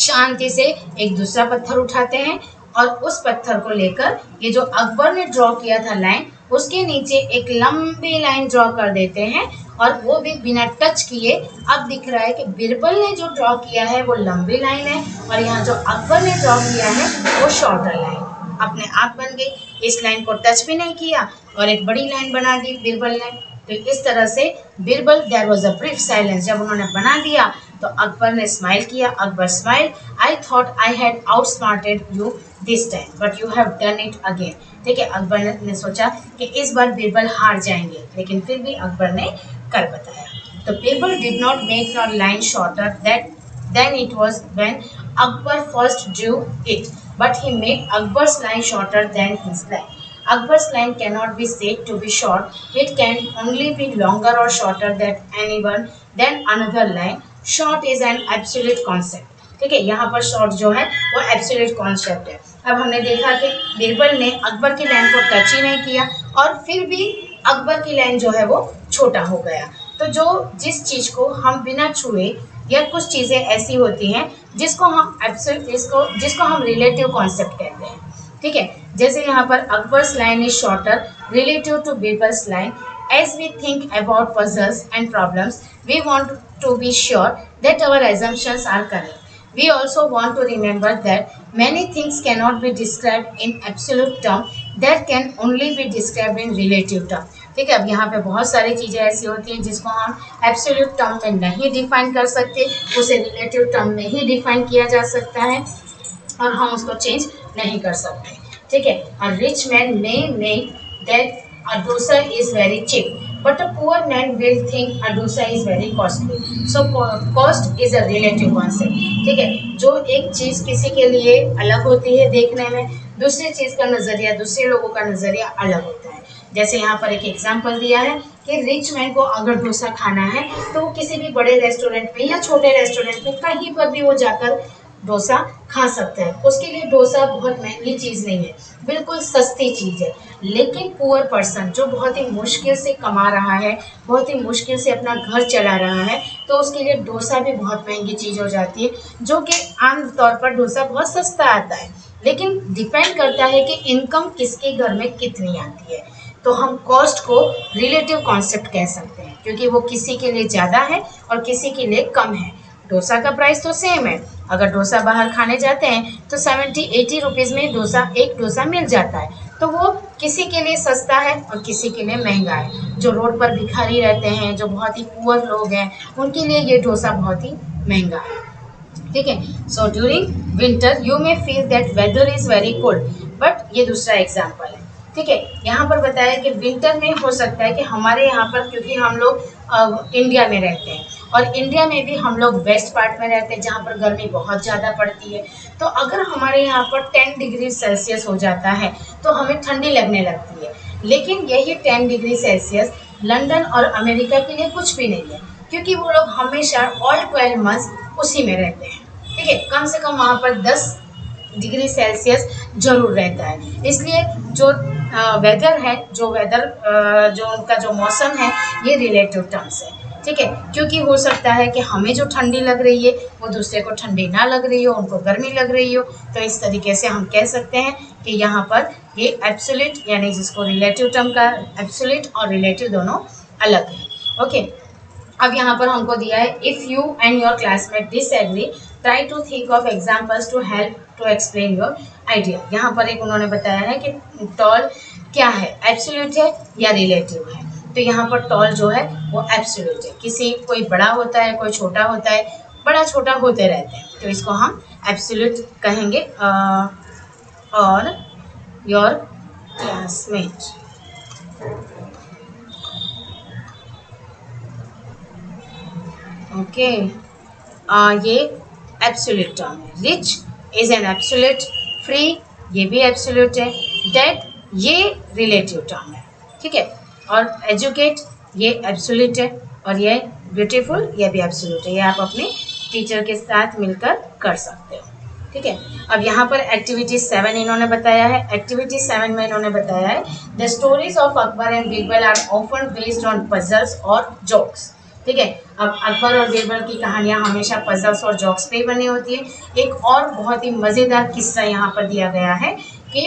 शांति से एक दूसरा पत्थर उठाते हैं और उस पत्थर को लेकर ये जो अकबर ने ड्रॉ किया था लाइन, उसके नीचे एक लंबी लाइन ड्रॉ कर देते हैं और वो भी बिना टच किए। अब दिख रहा है कि बीरबल ने जो ड्रॉ किया है वो लंबी लाइन है और यहाँ जो अकबर ने ड्रॉ किया है वो शॉर्टर लाइन अपने आप बन गई। इस लाइन को टच भी नहीं किया और एक बड़ी लाइन बना दी बीरबल ने। तो इस तरह से Birbal, there was a brief silence, जब उन्होंने बना दिया तो अकबर ने स्माइल किया। Akbar smile, I thought I had outsmarted you this time but you have done it again. ठीक है, अकबर ने सोचा कि इस बार बीरबल हार जाएंगे, लेकिन फिर भी अकबर ने कर बताया। तो Birbal did not make a line shorter that than it was when Akbar first drew it, but he made Akbar's line shorter than his line. Akbar's line cannot be said to be short. It can only be longer or shorter than another line. Short is an absolute concept. ठीक है, यहाँ पर short जो है वो absolute concept है। अब हमने देखा कि बीरबल ने अकबर की लाइन को टच ही नहीं किया और फिर भी अकबर की लाइन जो है वो छोटा हो गया। तो जो जिस चीज़ को हम बिना छुए या कुछ चीज़ें ऐसी होती हैं जिसको हम रिलेटिव कॉन्सेप्ट कहते हैं। ठीक है, जैसे यहाँ पर Akbar's line is shorter relative to Birbal's line. As we think about puzzles and problems, we want to be sure that our assumptions are correct. We also want to remember that many things cannot be described in absolute term, that can only be described in relative term. ठीक है, अब यहाँ पे बहुत सारी चीज़ें ऐसी होती हैं जिसको हम एब्सोल्यूट टर्म में नहीं डिफाइन कर सकते, उसे रिलेटिव टर्म में ही डिफाइन किया जा सकता है और हम उसको चेंज नहीं कर सकते। ठीक है, a rich man may make that a dosa is very cheap, but a poor man will think a dosa is very costly. So cost is a relative concept. ठीक है, जो एक चीज़ किसी के लिए अलग होती है देखने में, दूसरी चीज़ का नज़रिया, दूसरे लोगों का नज़रिया अलग होता है। जैसे यहाँ पर एक एग्जाम्पल दिया है कि रिच मैन को अगर डोसा खाना है तो वो किसी भी बड़े रेस्टोरेंट में या छोटे रेस्टोरेंट में कहीं पर भी वो जाकर डोसा खा सकता है। उसके लिए डोसा बहुत महंगी चीज़ नहीं है, बिल्कुल सस्ती चीज़ है। लेकिन पुअर पर्सन जो बहुत ही मुश्किल से कमा रहा है, बहुत ही मुश्किल से अपना घर चला रहा है, तो उसके लिए डोसा भी बहुत महंगी चीज़ हो जाती है, जो कि आम तौर पर डोसा बहुत सस्ता आता है। लेकिन डिपेंड करता है कि इनकम किसके घर में कितनी आती है। तो हम कॉस्ट को रिलेटिव कॉन्सेप्ट कह सकते हैं, क्योंकि वो किसी के लिए ज़्यादा है और किसी के लिए कम है। डोसा का प्राइस तो सेम है, अगर डोसा बाहर खाने जाते हैं तो 70-80 रुपीज़ में एक डोसा मिल जाता है, तो वो किसी के लिए सस्ता है और किसी के लिए महंगा है। जो रोड पर भिखारी रहते हैं, जो बहुत ही पुअर लोग हैं, उनके लिए ये डोसा बहुत ही महंगा है। ठीक है। So during winter you may feel that whether is very cold, but ये दूसरा एग्जाम्पल है। ठीक है। यहाँ पर बताया कि विंटर में हो सकता है कि हमारे यहाँ पर, क्योंकि हम लोग इंडिया में रहते हैं और इंडिया में भी हम लोग वेस्ट पार्ट में रहते हैं जहाँ पर गर्मी बहुत ज़्यादा पड़ती है, तो अगर हमारे यहाँ पर 10 डिग्री सेल्सियस हो जाता है तो हमें ठंडी लगने लगती है। लेकिन यही 10 डिग्री सेल्सियस लंदन और अमेरिका के लिए कुछ भी नहीं है, क्योंकि वो लोग हमेशा ऑल 12 मंथ्स उसी में रहते हैं। ठीक है। कम से कम वहाँ पर 10 डिग्री सेल्सियस जरूर रहता है। इसलिए जो वेदर है, जो उनका जो मौसम है, ये रिलेटिव टर्म्स है। ठीक है। क्योंकि हो सकता है कि हमें जो ठंडी लग रही है वो दूसरे को ठंडी ना लग रही हो, उनको गर्मी लग रही हो, तो इस तरीके से हम कह सकते हैं कि यहाँ पर ये एब्सोल्यूट, यानी जिसको रिलेटिव टर्म का, एब्सोल्यूट और रिलेटिव दोनों अलग है। ओके। अब यहाँ पर हमको दिया है, if you and your classmate disagree try to think of examples to help to explain your idea. यहाँ पर एक उन्होंने बताया है कि टॉल क्या है, एब्सोल्यूट है या रिलेटिव है। तो यहाँ पर टॉल जो है वो एब्सोल्यूट है। कोई बड़ा होता है, कोई छोटा होता है, बड़ा छोटा होते रहते हैं, तो इसको हम एब्सोल्यूट कहेंगे। और योर क्लासमेट, ओके, ये एब्सोल्यूट टर्म है। Rich is an absolute, free ये भी एब्सोल्यूट है, डेड ये रिलेटिव टर्म है। ठीक है। और एजुकेट ये एब्सोल्यूट है, और ये ब्यूटीफुल ये भी एब्सोल्यूट है। ये आप अपने टीचर के साथ मिलकर कर सकते हो। ठीक है। अब यहाँ पर एक्टिविटी 7 इन्होंने बताया है। एक्टिविटी 7 में इन्होंने बताया है, the stories of Akbar and Birbal are often based on puzzles और जोक्स। ठीक है। अब अकबर और बीरबल की कहानियाँ हमेशा पजल्स और जोक्स पे बनी होती है। एक और बहुत ही मज़ेदार किस्सा यहाँ पर दिया गया है कि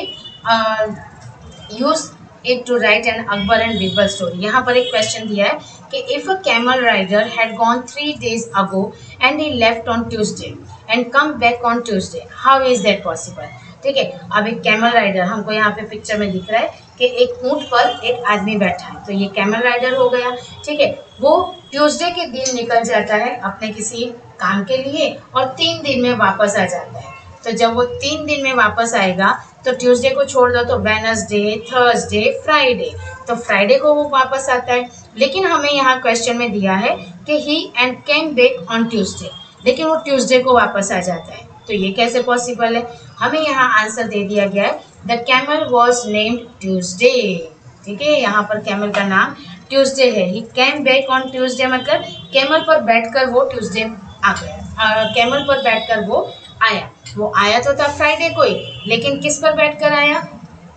use it to write an Akbar and Birbal story. यहाँ पर एक क्वेश्चन दिया है कि if a camel rider had gone 3 days ago and he left on Tuesday and come back on Tuesday, how is that possible. ठीक है। अब एक कैमल राइडर, हमको यहाँ पे पिक्चर में दिख रहा है कि एक ऊँट पर एक आदमी बैठा है, तो ये कैमल राइडर हो गया। ठीक है। वो ट्यूसडे के दिन निकल जाता है अपने किसी काम के लिए और 3 दिन में वापस आ जाता है। तो जब वो 3 दिन में वापस आएगा तो ट्यूसडे को छोड़ दो तो वेडनेसडे, थर्सडे, फ्राइडे, तो फ्राइडे को वो वापस आता है। लेकिन हमें यहाँ क्वेश्चन में दिया है कि he and came back on Tuesday, लेकिन वो ट्यूसडे को वापस आ जाता है, तो ये कैसे पॉसिबल है। हमें यहाँ आंसर दे दिया गया है, the camel was named Tuesday. ठीक है। यहाँ पर कैमल का नाम ट्यूसडे है। ही केम बैक ऑन ट्यूसडे मतलब कैमल पर बैठकर वो ट्यूसडे आ गया, कैमल पर बैठकर वो आया। वो आया तो था फ्राइडे को ही, लेकिन किस पर बैठकर आया,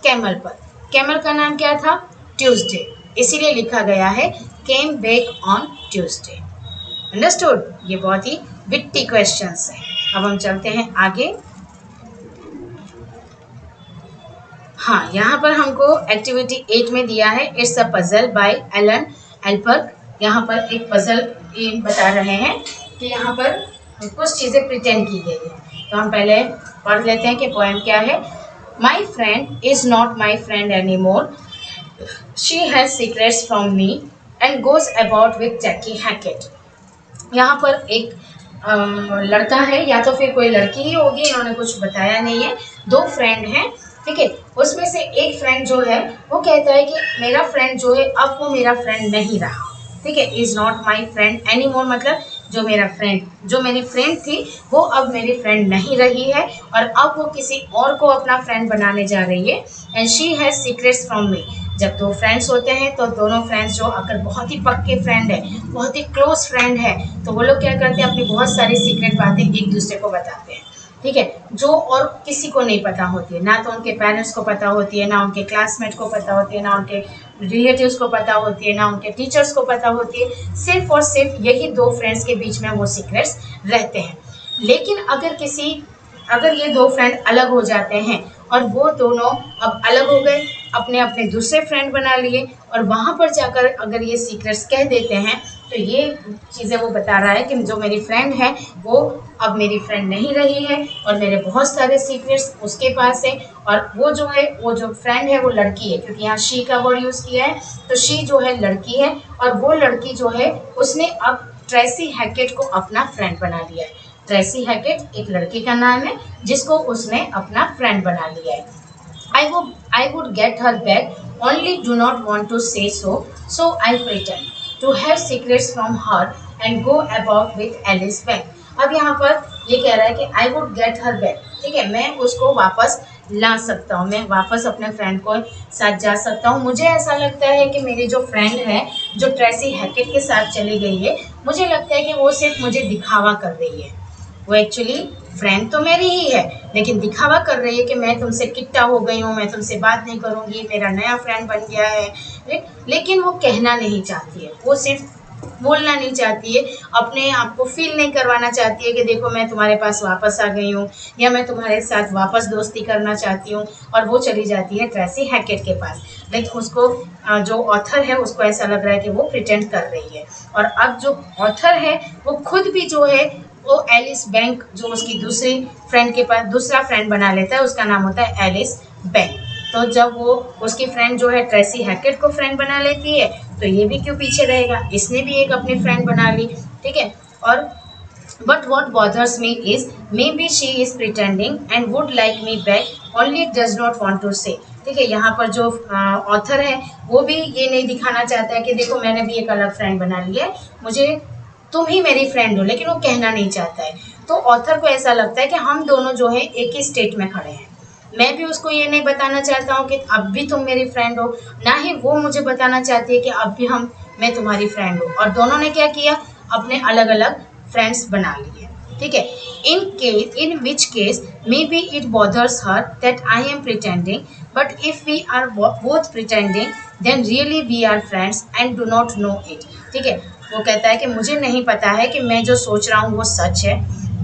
कैमल पर। कैमल का नाम क्या था, ट्यूसडे, इसीलिए लिखा गया है केम बैक ऑन ट्यूसडे। अंडरस्टूड। ये बहुत ही विट्टी क्वेश्चंस हैं। अब हम चलते हैं आगे। हाँ, यहाँ पर हमको एक्टिविटी 8 में दिया है, it's a puzzle by Alan Elberg. यहाँ पर एक पजल बता रहे हैं कि यहाँ पर कुछ चीज़ें प्रिटेंड की गई है। तो हम पहले पढ़ लेते हैं कि पोएम क्या है। My friend is not my friend any more, she has secrets from me and goes about with जैकी हैकेट। यहाँ पर एक लड़का है या तो फिर कोई लड़की ही होगी, इन्होंने कुछ बताया नहीं है। 2 फ्रेंड हैं। ठीक है। उसमें से एक फ्रेंड जो है वो कहता है कि मेरा फ्रेंड जो है अब वो मेरा फ्रेंड नहीं रहा। ठीक है। Is not my friend any मोर मतलब जो मेरी फ्रेंड थी वो अब मेरी फ्रेंड नहीं रही है और अब वो किसी और को अपना फ्रेंड बनाने जा रही है। And she has secrets from me. जब 2 फ्रेंड्स होते हैं तो दोनों फ्रेंड्स जो अगर बहुत ही पक्के फ्रेंड है, बहुत ही क्लोज फ्रेंड है, तो वो लोग क्या करते हैं, अपनी बहुत सारी सीक्रेट बातें एक दूसरे को बताते हैं। ठीक है। जो और किसी को नहीं पता होती है, ना तो उनके पेरेंट्स को पता होती है, ना उनके क्लासमेट को पता होती है, ना उनके रिलेटिव्स को पता होती है, ना उनके टीचर्स को पता होती है। सिर्फ और सिर्फ यही 2 फ्रेंड्स के बीच में वो सीक्रेट्स रहते हैं। लेकिन अगर ये 2 फ्रेंड अलग हो जाते हैं और वो दोनों अब अलग हो गए, अपने अपने दूसरे फ्रेंड बना लिए और वहाँ पर जाकर अगर ये सीक्रेट्स कह देते हैं तो ये चीज़ें वो बता रहा है कि जो मेरी फ्रेंड है वो अब मेरी फ्रेंड नहीं रही है और मेरे बहुत सारे सीक्रेट्स उसके पास है। और वो जो है, वो जो फ्रेंड है वो लड़की है, क्योंकि यहाँ शी का वर्ड यूज़ किया है, तो शी जो है लड़की है और वो लड़की जो है उसने अब ट्रेसी हैकेट को अपना फ्रेंड बना लिया है। ट्रेसी हैकेट एक लड़की का नाम है जिसको उसने अपना फ्रेंड बना लिया है। I would get her back, only do not want to say so, so I pretend to have secrets from her and go about with Alice back. अब यहाँ पर ये कह रहा है कि I would get her back, ठीक है, मैं उसको वापस ला सकता हूँ, मैं वापस अपने फ्रेंड को साथ जा सकता हूँ। मुझे ऐसा लगता है कि मेरी जो फ्रेंड है जो ट्रेसी हैकेट के साथ चली गई है, मुझे लगता है कि वो सिर्फ मुझे दिखावा कर रही है। वो एक्चुअली फ्रेंड तो मेरी ही है लेकिन दिखावा कर रही है कि मैं तुमसे किट्टा हो गई हूँ, मैं तुमसे बात नहीं करूँगी, मेरा नया फ्रेंड बन गया है। लेकिन वो कहना नहीं चाहती है, वो सिर्फ बोलना नहीं चाहती है, अपने आप को फील नहीं करवाना चाहती है कि देखो मैं तुम्हारे पास वापस आ गई हूँ या मैं तुम्हारे साथ वापस दोस्ती करना चाहती हूँ। और वो चली जाती है ट्रेसी हैकेट के पास। लेकिन उसको जो ऑथर है उसको ऐसा लग रहा है कि वो प्रिटेंड कर रही है। और अब जो ऑथर है वो खुद भी जो है वो एलिस बैंक जो उसकी दूसरी फ्रेंड के पास दूसरा फ्रेंड बना लेता है, उसका नाम होता है एलिस बैंक। तो जब वो उसकी फ्रेंड जो है ट्रेसी हैकेट को फ्रेंड बना लेती है तो ये भी क्यों पीछे रहेगा, इसने भी एक अपनी फ्रेंड बना ली, ठीक है। और but what bothers me is maybe she is pretending and would like me back only does not want to say, ठीक है। यहाँ पर जो ऑथर है वो भी ये नहीं दिखाना चाहता है कि देखो मैंने भी एक अलग फ्रेंड बना लिया है, मुझे तुम ही मेरी फ्रेंड हो, लेकिन वो कहना नहीं चाहता है। तो ऑथर को ऐसा लगता है कि हम दोनों जो है एक ही स्टेट में खड़े हैं। मैं भी उसको ये नहीं बताना चाहता हूँ कि अब भी तुम मेरी फ्रेंड हो, ना ही वो मुझे बताना चाहती है कि अब भी मैं तुम्हारी फ्रेंड हूँ। और दोनों ने क्या किया, अपने अलग अलग फ्रेंड्स बना लिए, ठीक है। In which case may be it bothers her that I am pretending, but if we are both pretending then really we are friends and do not know it, ठीक है। वो कहता है कि मुझे नहीं पता है कि मैं जो सोच रहा हूँ वो सच है,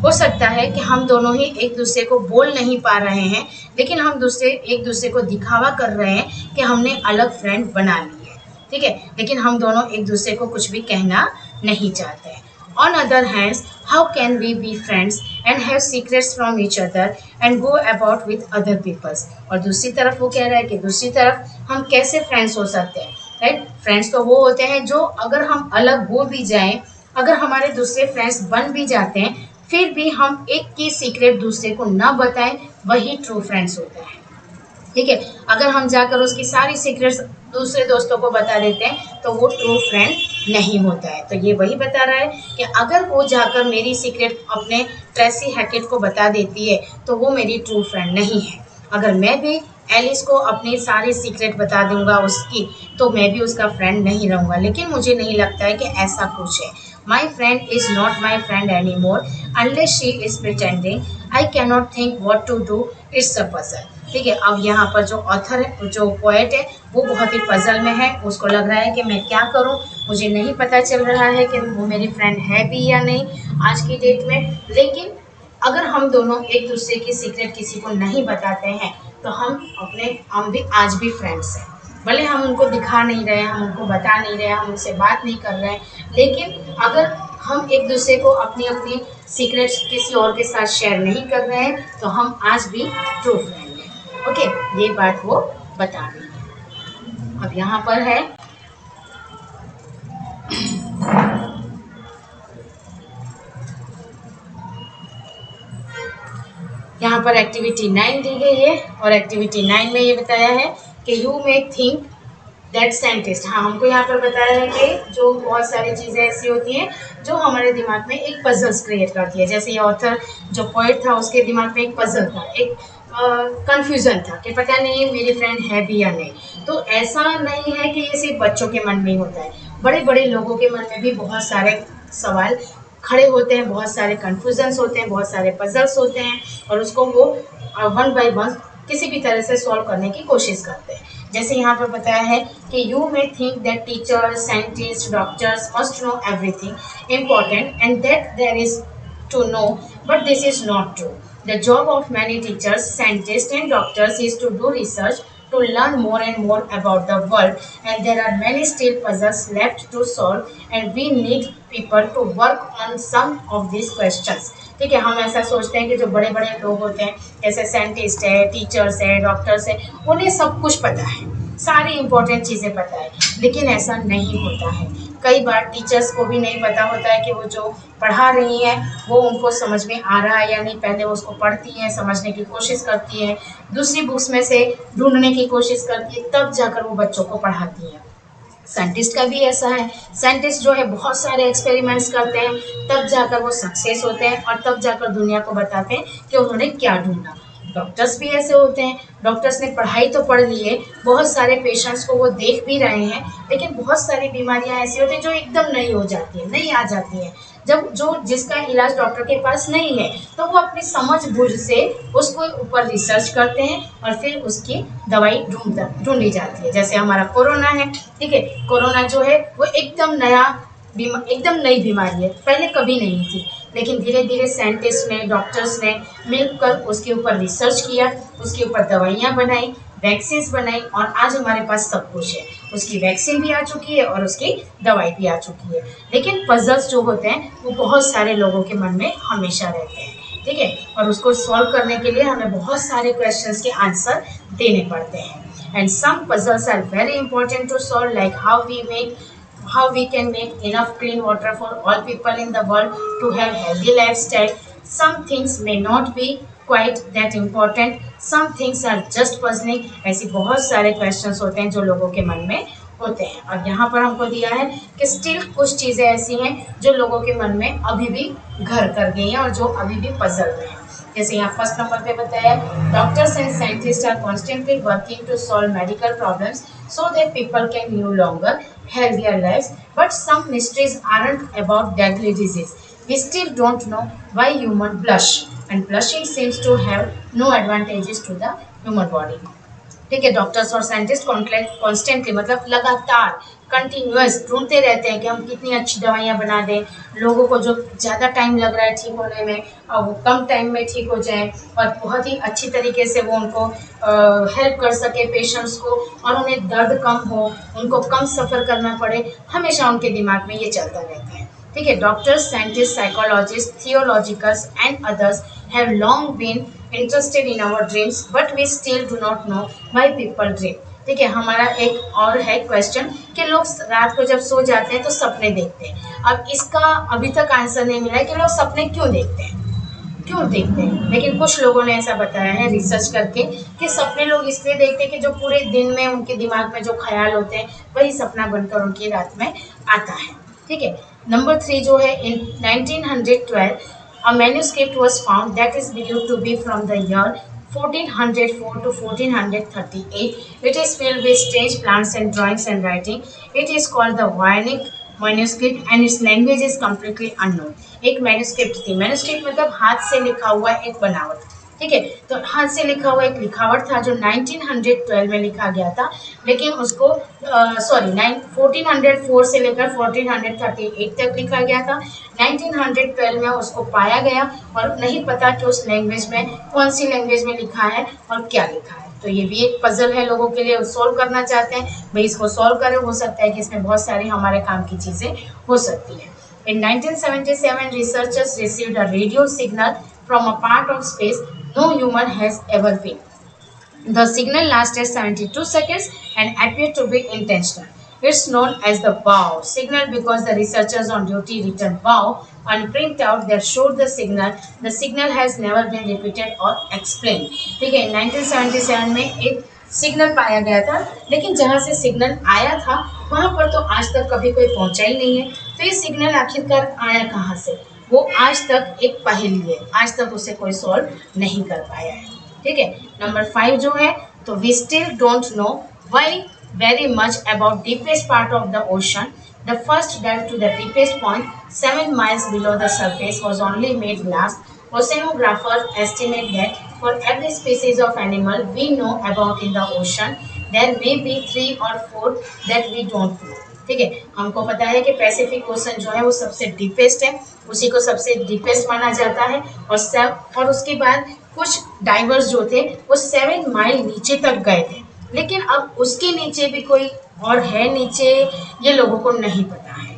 हो सकता है कि हम दोनों ही एक दूसरे को बोल नहीं पा रहे हैं, लेकिन हम एक दूसरे को दिखावा कर रहे हैं कि हमने अलग फ्रेंड बना ली है, ठीक है, लेकिन हम दोनों एक दूसरे को कुछ भी कहना नहीं चाहते हैं। On other hands, how can we be friends and have secrets from each other and go about with other peoples? और दूसरी तरफ वो कह रहा है कि दूसरी तरफ हम कैसे फ्रेंड्स हो सकते हैं, राइट। फ्रेंड्स तो वो होते हैं जो अगर हम अलग हो भी जाएं, अगर हमारे दूसरे फ्रेंड्स बन भी जाते हैं, फिर भी हम एक की सीक्रेट दूसरे को ना बताएं, वही ट्रू फ्रेंड्स होते हैं, ठीक है। अगर हम जाकर उसकी सारी सीक्रेट्स दूसरे दोस्तों को बता देते हैं तो वो ट्रू फ्रेंड नहीं होता है। तो ये वही बता रहा है कि अगर वो जाकर मेरी सीक्रेट अपने ट्रेसी हैकेट को बता देती है तो वो मेरी ट्रू फ्रेंड नहीं है। अगर मैं भी एलिस को अपनी सारी सीक्रेट बता दूंगा उसकी, तो मैं भी उसका फ्रेंड नहीं रहूँगा। लेकिन मुझे नहीं लगता है कि ऐसा कुछ है। My friend is not my friend any more unless she is pretending, I cannot think what to do, it's a puzzle, ठीक है। अब यहाँ पर जो ऑथर है, जो पोएट है, वो बहुत ही पजल में है। उसको लग रहा है कि मैं क्या करूँ, मुझे नहीं पता चल रहा है कि वो मेरी फ्रेंड है भी या नहीं आज की डेट में। लेकिन अगर हम दोनों एक दूसरे की सीक्रेट किसी को नहीं बताते हैं तो हम भी आज भी फ्रेंड्स हैं। भले हम उनको दिखा नहीं रहे हैं, हम उनको बता नहीं रहे हैं, हम उनसे बात नहीं कर रहे हैं, लेकिन अगर हम एक दूसरे को अपनी अपनी सीक्रेट्स किसी और के साथ शेयर नहीं कर रहे हैं तो हम आज भी ट्रू फ्रेंड हैं। ओके, ये बात वो बता रही है। अब यहाँ पर है यहाँ पर एक्टिविटी 9 दी गई है और एक्टिविटी 9 में ये बताया है कि you may think that scientist. हाँ, हमको यहाँ पर बताया है कि जो बहुत सारी चीज़ें ऐसी होती हैं जो हमारे दिमाग में एक पजल्स क्रिएट करती है। जैसे ये ऑथर जो पोएट था उसके दिमाग में एक पजल था, एक कंफ्यूजन था कि पता नहीं मेरी फ्रेंड है भी या नहीं। तो ऐसा नहीं है कि ये सिर्फ बच्चों के मन में ही होता है, बड़े बड़े लोगों के मन में भी बहुत सारे सवाल खड़े होते हैं, बहुत सारे कन्फ्यूजन्स होते हैं, बहुत सारे पजल्स होते हैं और उसको वो वन बाय वन किसी भी तरह से सॉल्व करने की कोशिश करते हैं। जैसे यहाँ पर बताया है कि you may think that teachers, scientist, doctors must know everything important and that there is to know, but this is not true. The job of many teachers, scientists and doctors is to do research, to learn more and more about the world, and there are many still puzzles left to solve, and we need people to work on some of these questions. ठीक है, हम ऐसा सोचते हैं कि जो बड़े बड़े लोग होते हैं जैसे साइंटिस्ट है, टीचर्स है, डॉक्टर्स है, उन्हें सब कुछ पता है, सारी इंपॉर्टेंट चीज़ें पता है, लेकिन ऐसा नहीं होता है। कई बार टीचर्स को भी नहीं पता होता है कि वो जो पढ़ा रही हैं वो उनको समझ में आ रहा है या नहीं। पहले वो उसको पढ़ती हैं, समझने की कोशिश करती हैं, दूसरी बुक्स में से ढूंढने की कोशिश करती है, तब जाकर वो बच्चों को पढ़ाती हैं। साइंटिस्ट का भी ऐसा है, साइंटिस्ट जो है बहुत सारे एक्सपेरिमेंट्स करते हैं, तब जाकर वो सक्सेस होते हैं और तब जाकर दुनिया को बताते हैं कि उन्होंने क्या ढूंढा। डॉक्टर्स भी ऐसे होते हैं, डॉक्टर्स ने पढ़ाई तो पढ़ ली है, बहुत सारे पेशेंट्स को वो देख भी रहे हैं, लेकिन बहुत सारी बीमारियां ऐसी होती हैं जो एकदम नई हो जाती है, नई आ जाती है। जब जो जिसका इलाज डॉक्टर के पास नहीं है तो वो अपनी समझ बूझ से उसको ऊपर रिसर्च करते हैं और फिर उसकी दवाई ढूंढी जाती है। जैसे हमारा कोरोना है, ठीक है, कोरोना जो है वो एकदम नई बीमारी है, पहले कभी नहीं थी, लेकिन धीरे धीरे साइंटिस्ट ने, डॉक्टर्स ने मिलकर उसके ऊपर रिसर्च किया, उसके ऊपर दवाइयाँ बनाई, वैक्सीन्स बनाई और आज हमारे पास सब कुछ है। उसकी वैक्सीन भी आ चुकी है और उसकी दवाई भी आ चुकी है, लेकिन पजल्स जो होते हैं वो बहुत सारे लोगों के मन में हमेशा रहते हैं, ठीक है, और उसको सॉल्व करने के लिए हमें बहुत सारे क्वेश्चंस के आंसर देने पड़ते हैं। And some puzzles are very important to solve, like how we can make enough clean water for all people in the world to have healthy lifestyle. Some things may not be quite that important, some things are just puzzling. ऐसी बहुत सारे questions होते हैं जो लोगों के मन में होते हैं, और यहाँ पर हमको दिया है कि स्टिल कुछ चीज़ें ऐसी हैं जो लोगों के मन में अभी भी घर कर गई हैं और जो अभी भी पजल में हैं। जैसे यहाँ फर्स्ट नंबर पे बताया, doctors and scientist are constantly working to solve medical problems so that people can live longer, healthier lives, but some mysteries aren't about deadly disease. We still don't know why humans blush, and blushing seems to have no advantages to the human body. ठीक है, doctors और scientist constantly मतलब लगातार continuous ढूंढते रहते हैं कि हम कितनी अच्छी दवाइयाँ बना दें, लोगों को जो ज़्यादा टाइम लग रहा है ठीक होने में और वो कम टाइम में ठीक हो जाए, और बहुत ही अच्छी तरीके से वो उनको हेल्प कर सके पेशेंट्स को, और उन्हें दर्द कम हो, उनको कम सफ़र करना पड़े, हमेशा उनके दिमाग में ये चलता रहता है। ठीक है, doctors, scientists, psychologists, theologicals and others have long been interested in our dreams, but we still do not know why people dream. ठीक है, हमारा एक और है क्वेश्चन कि लोग रात को जब सो जाते हैं तो सपने देखते हैं। अब इसका अभी तक आंसर नहीं मिला है कि लोग सपने क्यों देखते हैं, लेकिन कुछ लोगों ने ऐसा बताया है रिसर्च करके कि सपने लोग इसलिए देखते हैं कि जो पूरे दिन में उनके दिमाग में जो ख्याल होते हैं वही सपना बनकर उनकी रात में आता है। ठीक है, नंबर 3 जो है, इन 1912 a manuscript was found that is believed to be from the year 1404 to 1438. It is filled with strange plants and drawings and writing. It is called the Voynich manuscript and its language is completely unknown. एक manuscript थी, manuscript मतलब हाथ से लिखा हुआ एक बनावट। ठीक है, तो हाथ से लिखा हुआ एक लिखावट था जो 1912 में लिखा गया था, लेकिन उसको 1404 से लेकर 1438 तक लिखा गया था। 1912 में उसको पाया गया और नहीं पता कि उस लैंग्वेज में कौन सी लैंग्वेज में लिखा है और क्या लिखा है। तो ये भी एक पजल है, लोगों के लिए सॉल्व करना चाहते हैं, भाई इसको सॉल्व करें, हो सकता है कि इसमें बहुत सारी हमारे काम की चीज़ें हो सकती हैं। In 1977, researchers received a radio signal from a part of space no human has ever been. The signal lasted 72 seconds and appeared to be intentional. It's known as the wow signal because the researchers on duty written wow on printout that showed the signal. The signal has never been repeated or explained. ठीक है, 1977 में एक signal पाया गया था, लेकिन जहाँ से सिग्नल आया था वहाँ पर तो आज तक कभी कोई पहुँचा ही नहीं है। तो ये सिग्नल आखिरकार आया कहाँ से, वो आज तक एक पहेली है, आज तक उसे कोई सॉल्व नहीं कर पाया है। ठीक है, नंबर 5 जो है, तो we still don't know why very much about deepest part of the ocean. The first dive to the deepest point, 7 miles below the surface, was only made last. Oceanographers estimate that for every species of animal we know about in the ocean, there may be 3 or 4 that we don't know. ठीक है, हमको पता है कि Pacific ocean जो है वो सबसे डीपेस्ट है, उसी को सबसे डीपेस्ट माना जाता है, और उसके बाद कुछ डाइवर्स जो थे वो 7 माइल नीचे तक गए थे। लेकिन अब उसके नीचे भी कोई और है नीचे, ये लोगों को नहीं पता है।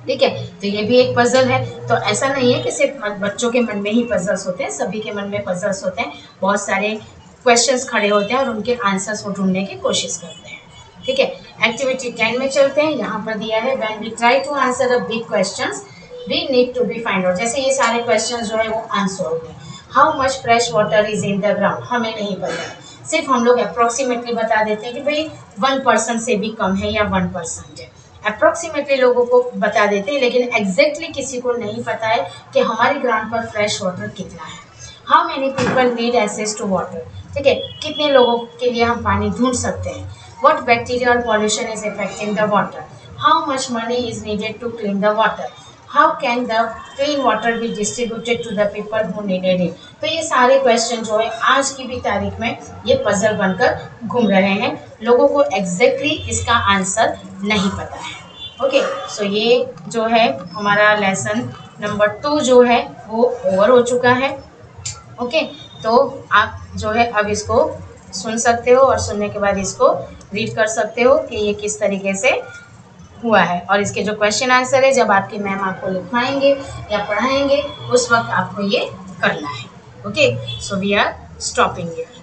ठीक है, तो ये भी एक पजल है। तो ऐसा नहीं है कि सिर्फ बच्चों के मन में ही पजल्स होते हैं, सभी के मन में पजल्स होते हैं। बहुत सारे क्वेश्चंस खड़े होते हैं और उनके आंसर्स को ढूंढने की कोशिश करते हैं। ठीक है, एक्टिविटी 10 में चलते हैं। यहाँ पर दिया है when we try to answer a big questions we need to be find out. जैसे ये सारे क्वेश्चन जो है वो आंसर हो गए। How much fresh water is in the ground, हमें नहीं पता है, सिर्फ हम लोग अप्रोक्सीमेटली बता देते हैं कि भाई 1% से भी कम है या 1% है। अप्रोक्सीमेटली लोगों को बता देते हैं, लेकिन एग्जैक्टली किसी को नहीं पता है कि हमारे ग्राउंड पर फ्रेश वाटर कितना है। How many people need access to water, ठीक है, कितने लोगों के लिए हम पानी ढूंढ सकते हैं। व्हाट बैक्टीरिया और pollution is affecting the water, how much money is needed to clean the water, how can the clean water be distributed to the people who needed it. तो ये सारे क्वेश्चन जो है आज की भी तारीख में ये पजल बनकर घूम रहे हैं, लोगों को एग्जैक्टली इसका आंसर नहीं पता है। ओके, सो ये जो है हमारा लेसन नंबर 2 जो है वो ओवर हो चुका है। ओके, तो आप जो है अब इसको सुन सकते हो और सुनने के बाद इसको रीड कर सकते हो कि ये किस तरीके से हुआ है। और इसके जो क्वेश्चन आंसर है जब आपकी मैम आपको लिखवाएंगे या पढ़ाएंगे उस वक्त आपको ये करना है। Okay, so we are stopping here.